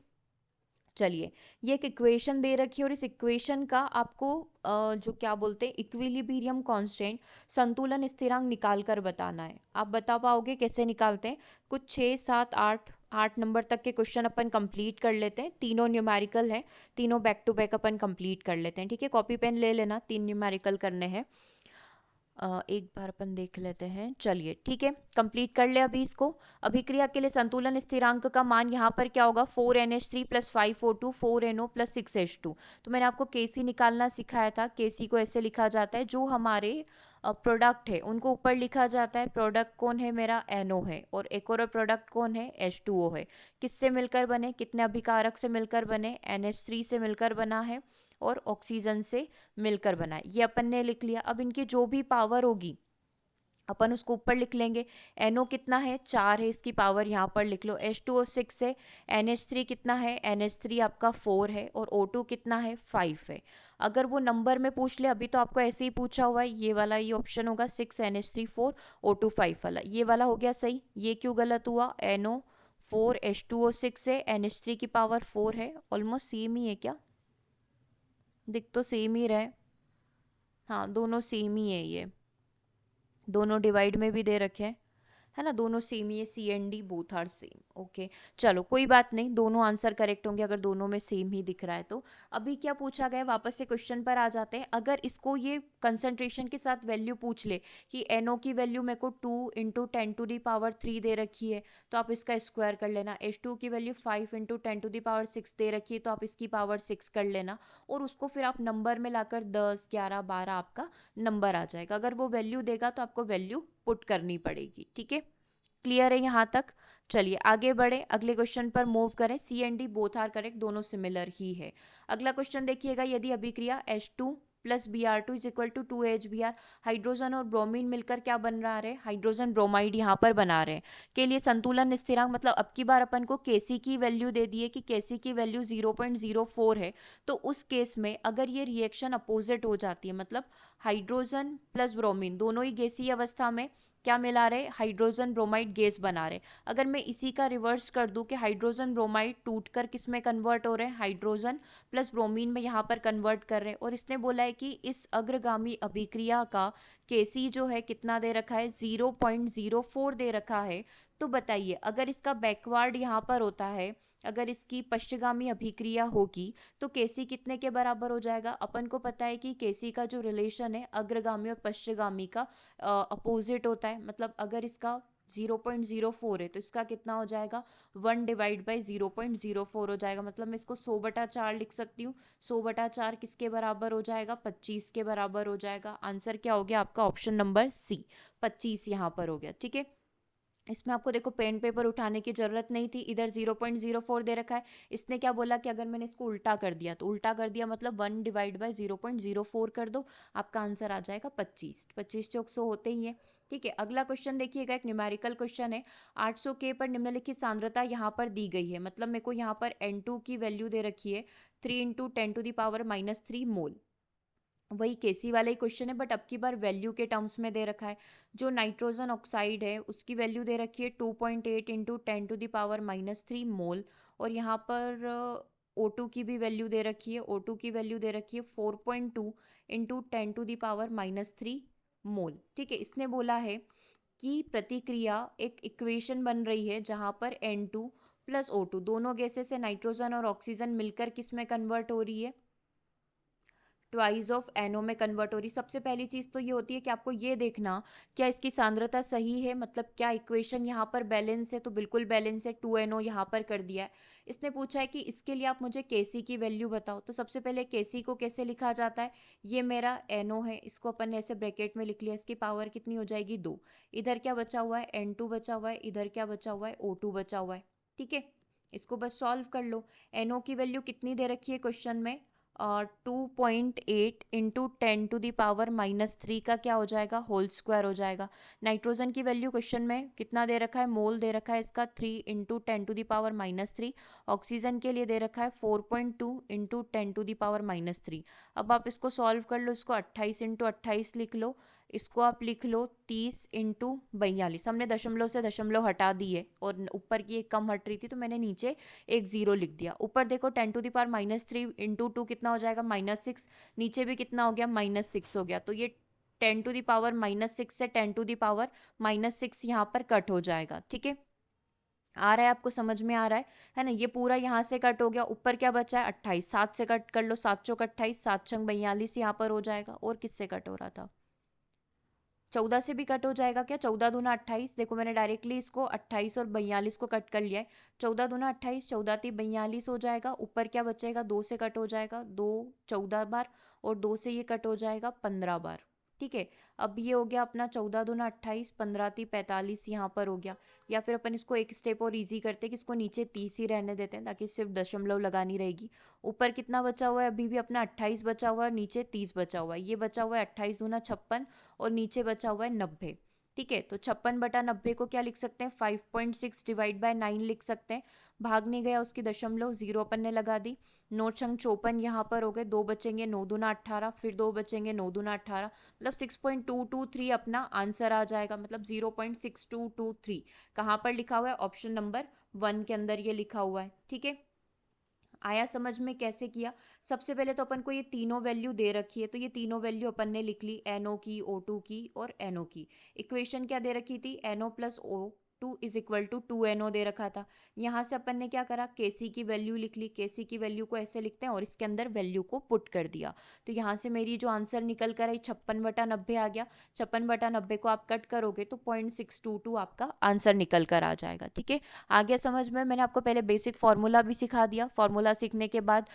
चलिए ये एक इक्वेशन दे रखी है और इस इक्वेशन का आपको जो क्या बोलते हैं, इक्विलिब्रियम कांस्टेंट, संतुलन स्थिरांक निकाल कर बताना है। आप बता पाओगे कैसे निकालते हैं। कुछ 6, 7, 8 नंबर तक के क्वेश्चन अपन कंप्लीट कर लेते हैं। तीनों न्यूमेरिकल हैं, तीनों बैक टू बैक अपन कंप्लीट कर लेते हैं। ठीक है, कॉपी पेन ले लेना, 3 न्यूमेरिकल करने हैं। एक बार अपन देख लेते हैं। चलिए ठीक है, कंप्लीट कर ले अभी इसको। अभिक्रिया के लिए संतुलन स्थिरांक का मान यहाँ पर क्या होगा, 4NH3 + 5O2 4NO + 6H2। तो मैंने आपको KC निकालना सिखाया था। KC को ऐसे लिखा जाता है, जो हमारे प्रोडक्ट है उनको ऊपर लिखा जाता है। प्रोडक्ट कौन है, मेरा NO है, और एक और प्रोडक्ट कौन है, H2O है। किससे मिलकर बने, कितने अभिकारक से मिलकर बने, NH3 से मिलकर बना है और ऑक्सीजन से मिलकर बना है। ये अपन ने लिख लिया। अब इनकी जो भी पावर होगी अपन उसको ऊपर लिख लेंगे। NO कितना है, 4 है, इसकी पावर यहाँ पर लिख लो। H2O 6 है। NH3 कितना है, NH3 आपका 4 है, और O2 कितना है, 5 है। अगर वो नंबर में पूछ ले, अभी तो आपको ऐसे ही पूछा हुआ है, ये वाला ये ऑप्शन होगा 6 NH3 4 O2 5 वाला, ये वाला हो गया सही। ये क्यों गलत हुआ, NO 4 H2O 6 है, NH3 की पावर 4 है। ऑलमोस्ट सेम ही है क्या, दिख तो सेम ही रहे। हाँ दोनों सेम ही है, ये दोनों डिवाइड में भी दे रखे हैं, है ना, दोनों सेम ही है। C&D both are same. Okay, चलो कोई बात नहीं, दोनों आंसर करेक्ट होंगे अगर दोनों में सेम ही दिख रहा है तो। अभी क्या पूछा गया, वापस से क्वेश्चन पर आ जाते हैं। अगर इसको ये कंसंट्रेशन के साथ वैल्यू पूछ ले कि NO की वैल्यू मेरे को 2 × 10⁻³ दे रखी है, तो आप इसका स्क्वायर कर लेना। H2 की वैल्यू 5 × 10⁻6 दे रखी है, तो आप इसकी पावर 6 कर लेना, और उसको फिर आप नंबर में लाकर 10, 11, 12 आपका नंबर आ जाएगा। अगर वो वैल्यू देगा तो आपको वैल्यू पुट करनी पड़ेगी। ठीक है, क्लियर है यहाँ तक। चलिए आगे बढ़े, अगले क्वेश्चन पर मूव करें। C&D बोथ आर करेक्ट, दोनों सिमिलर ही है। अगला क्वेश्चन देखिएगा, यदि अभिक्रिया H2 + Br2 = 2HBr, हाइड्रोजन और ब्रोमीन मिलकर क्या बन रहा है, हाइड्रोजन ब्रोमाइड यहाँ पर बना रहे हैं, के लिए संतुलन स्थिरांक, मतलब अब की बार अपन को KC की वैल्यू दे दी है कि KC की वैल्यू 0.04 है। तो उस केस में अगर ये रिएक्शन अपोजिट हो जाती है, मतलब हाइड्रोजन प्लस ब्रोमीन दोनों ही गैसीय अवस्था में क्या मिला रहे, हाइड्रोजन ब्रोमाइड गैस बना रहे। अगर मैं इसी का रिवर्स कर दूं कि हाइड्रोजन ब्रोमाइड टूटकर किस में कन्वर्ट हो रहे हैं, हाइड्रोजन प्लस ब्रोमीन में यहाँ पर कन्वर्ट कर रहे हैं, और इसने बोला है कि इस अग्रगामी अभिक्रिया का केसी जो है कितना दे रखा है, 0.04 दे रखा है। तो बताइए अगर इसका बैकवर्ड यहाँ पर होता है, अगर इसकी पश्चगामी अभिक्रिया होगी तो केसी कितने के बराबर हो जाएगा। अपन को पता है कि केसी का जो रिलेशन है अग्रगामी और पश्चगामी का अपोजिट होता है। मतलब अगर इसका 0.04 है तो इसका कितना हो जाएगा, 1/0.04 हो जाएगा। मतलब मैं इसको 100/4 लिख सकती हूँ। 100/4 किसके बराबर हो जाएगा, 25 के बराबर हो जाएगा। आंसर क्या हो गया आपका, ऑप्शन नंबर सी, 25 यहाँ पर हो गया। ठीक है, इसमें आपको देखो पेन पेपर उठाने की जरूरत नहीं थी, इधर 0.04 दे रखा है। इसने क्या बोला कि अगर मैंने इसको उल्टा कर दिया, तो उल्टा कर दिया मतलब 1/0.04 कर दो, आपका आंसर आ जाएगा 25। 25 चौक 100 होते ही है। ठीक है, अगला क्वेश्चन देखिएगा, एक न्यूमेरिकल क्वेश्चन है। 800 के पर निम्नलिखित सांद्रता यहाँ पर दी गई है। मतलब मेरे को यहाँ पर N2 की वैल्यू दे रखी है 3 × 10⁻³ मोल। वही केसी वाला ही क्वेश्चन है, बट अब की बार वैल्यू के टर्म्स में दे रखा है। जो नाइट्रोजन ऑक्साइड है उसकी वैल्यू दे रखी है 2.8 × 10⁻³ मोल, और यहाँ पर O2 की भी वैल्यू दे रखी है। O2 की वैल्यू दे रखी है 4.2 × 10⁻³ मोल। ठीक है, इसने बोला है कि प्रतिक्रिया एक इक्वेशन बन रही है जहाँ पर N2 प्लस O2 दोनों गैसेस से नाइट्रोजन और ऑक्सीजन मिलकर किस में कन्वर्ट हो रही है, ट्वाइस ऑफ एनओ में कन्वर्ट हो रही। सबसे पहली चीज तो ये होती है कि आपको ये देखना क्या इसकी सांद्रता सही है, मतलब क्या इक्वेशन यहाँ पर बैलेंस है, तो बिल्कुल बैलेंस है, 2NO यहाँ पर कर दिया है। इसने पूछा है कि इसके लिए आप मुझे केसी की वैल्यू बताओ। तो सबसे पहले केसी को कैसे लिखा जाता है, ये मेरा एनओ है, इसको अपन ने ऐसे ब्रैकेट में लिख लिया। इसकी पावर कितनी हो जाएगी, 2। इधर क्या बचा हुआ है, N2 बचा हुआ है, इधर क्या बचा हुआ है, O2 बचा हुआ है। ठीक है, इसको बस सॉल्व कर लो। एनओ की वैल्यू कितनी दे रखी है क्वेश्चन में, 2.8 × 10⁻³ का क्या हो जाएगा, होल स्क्वायर हो जाएगा। नाइट्रोजन की वैल्यू क्वेश्चन में कितना दे रखा है, मोल दे रखा है इसका 3 × 10⁻³। ऑक्सीजन के लिए दे रखा है 4.2 × 10⁻³ अब आप इसको सॉल्व कर लो, इसको 28 × 28 लिख लो, इसको आप लिख लो 30 × 42। हमने दशमलव से दशमलव हटा दिए और ऊपर की एक कम हट रही थी तो मैंने नीचे एक जीरो लिख दिया। ऊपर देखो 10⁻³ × 2 कितना हो जाएगा, -6। नीचे भी कितना हो गया, -6 हो गया। तो ये 10⁻⁻6 से 10⁻⁻6 यहाँ पर कट हो जाएगा। ठीक है, आ रहा है आपको, समझ में आ रहा है ना। ये पूरा यहाँ से कट हो गया, ऊपर क्या बचा है 28, 7 से कट कर लो, 7 चौक 28, 7 छंग 42 यहाँ पर हो जाएगा। और किससे कट हो रहा था, 14 से भी कट हो जाएगा क्या, 14 दूना 28। देखो मैंने डायरेक्टली इसको 28 और 42 को कट कर लिया है। 14 दूना 28, 14 × 42 हो जाएगा। ऊपर क्या बचेगा, 2 से कट हो जाएगा, 2 14 बार, और 2 से ये कट हो जाएगा 15 बार। ठीक है, अब ये हो गया अपना 14 दूना 28, 15 × 45 यहाँ पर हो गया। या फिर अपन इसको एक स्टेप और इजी करते हैं कि इसको नीचे 30 ही रहने देते हैं ताकि सिर्फ दशमलव लगानी रहेगी। ऊपर कितना बचा हुआ है, अभी भी अपना 28 बचा हुआ है, नीचे 30 बचा हुआ है। ये बचा हुआ है 28 दूना 56 और नीचे बचा हुआ है 90। ठीक है, तो 56/90 को क्या लिख सकते हैं, 5.6 / 9 लिख सकते हैं। भाग नहीं गया उसकी दशमलव, जीरो अपन ने लगा दी। 9 छंग 54 यहाँ पर हो गए, 2 बचेंगे, 9 दूना 18, फिर 2 बचेंगे, 9 दूना 18, मतलब 6.223 अपना आंसर आ जाएगा। मतलब 0.6223 कहाँ पर लिखा हुआ है, ऑप्शन नंबर 1 के अंदर ये लिखा हुआ है। ठीक है, आया समझ में कैसे किया। सबसे पहले तो अपन को ये तीनों वैल्यू दे रखी है, तो ये तीनों वैल्यू अपन ने लिख ली, NO की, O2 की और NO की। इक्वेशन क्या दे रखी थी, NO + O2 = 2NO दे रखा था। यहाँ से अपन ने क्या करा, KC की वैल्यू लिख ली। KC की वैल्यू को ऐसे लिखते हैं और इसके अंदर वैल्यू को पुट कर दिया। तो यहाँ से मेरी जो आंसर निकल कर आई 56/90 आ गया। 56/90 को आप कट करोगे तो 0.622 आपका आंसर निकल कर आ जाएगा। ठीक है, आगे समझ में, मैंने आपको पहले बेसिक फार्मूला भी सिखा दिया। फार्मूला सीखने के बाद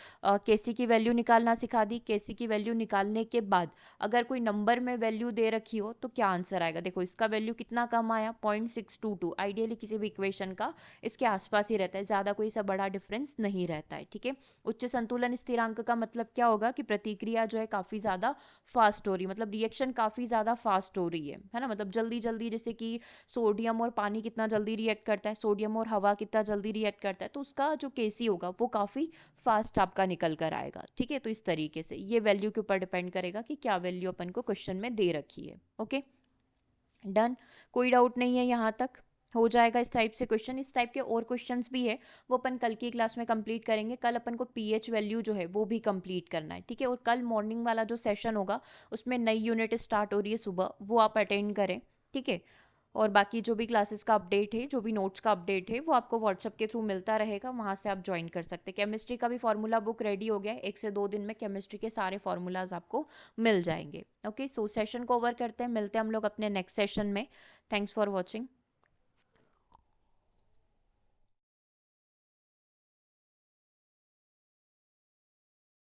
केसी की वैल्यू निकालना सिखा दी। केसी की वैल्यू निकालने के बाद अगर कोई नंबर में वैल्यू दे रखी हो तो क्या आंसर आएगा। देखो इसका वैल्यू कितना कम आया, 0.622। आइडियली किसी भी इक्वेशन का इसके आसपास ही रहता है, ज़्यादा कोई सा बड़ा डिफरेंस नहीं रहता है। ठीक है, उच्च संतुलन स्थिरांक का मतलब क्या होगा कि प्रतिक्रिया जो है काफ़ी ज़्यादा फास्ट हो रही है, मतलब रिएक्शन काफ़ी ज़्यादा फास्ट हो रही है ना। मतलब जल्दी जल्दी, जैसे कि सोडियम और पानी कितना जल्दी रिएक्ट करता है, सोडियम और हवा कितना जल्दी रिएक्ट करता है, तो उसका जो केसी होगा वो काफ़ी फास्ट आपका निकल कर आएगा। ठीक है, तो इस तरीके से ये वैल्यू के ऊपर डिपेंड करेगा कि क्या वैल्यू अपन को क्वेश्चन में दे रखी है। ओके, डन, कोई डाउट नहीं है यहाँ तक? हो जाएगा इस टाइप से क्वेश्चन। इस टाइप के और क्वेश्चंस भी है, वो अपन कल की क्लास में कंप्लीट करेंगे। कल अपन को पीएच वैल्यू जो है वो भी कंप्लीट करना है, ठीक है। और कल मॉर्निंग वाला जो सेशन होगा उसमें नई यूनिट स्टार्ट हो रही है सुबह, वो आप अटेंड करें, ठीक है। और बाकी जो भी क्लासेस का अपडेट है, जो भी नोट्स का अपडेट है, वो आपको व्हाट्सएप के थ्रू मिलता रहेगा, वहाँ से आप ज्वाइन कर सकते हैं। केमिस्ट्री का भी फार्मूला बुक रेडी हो गया है, 1 से 2 दिन में केमिस्ट्री के सारे फार्मूलाज आपको मिल जाएंगे। ओके, सो सेशन को ओवर करते हैं, मिलते हैं हम लोग अपने नेक्स्ट सेशन में। Thanks for watching.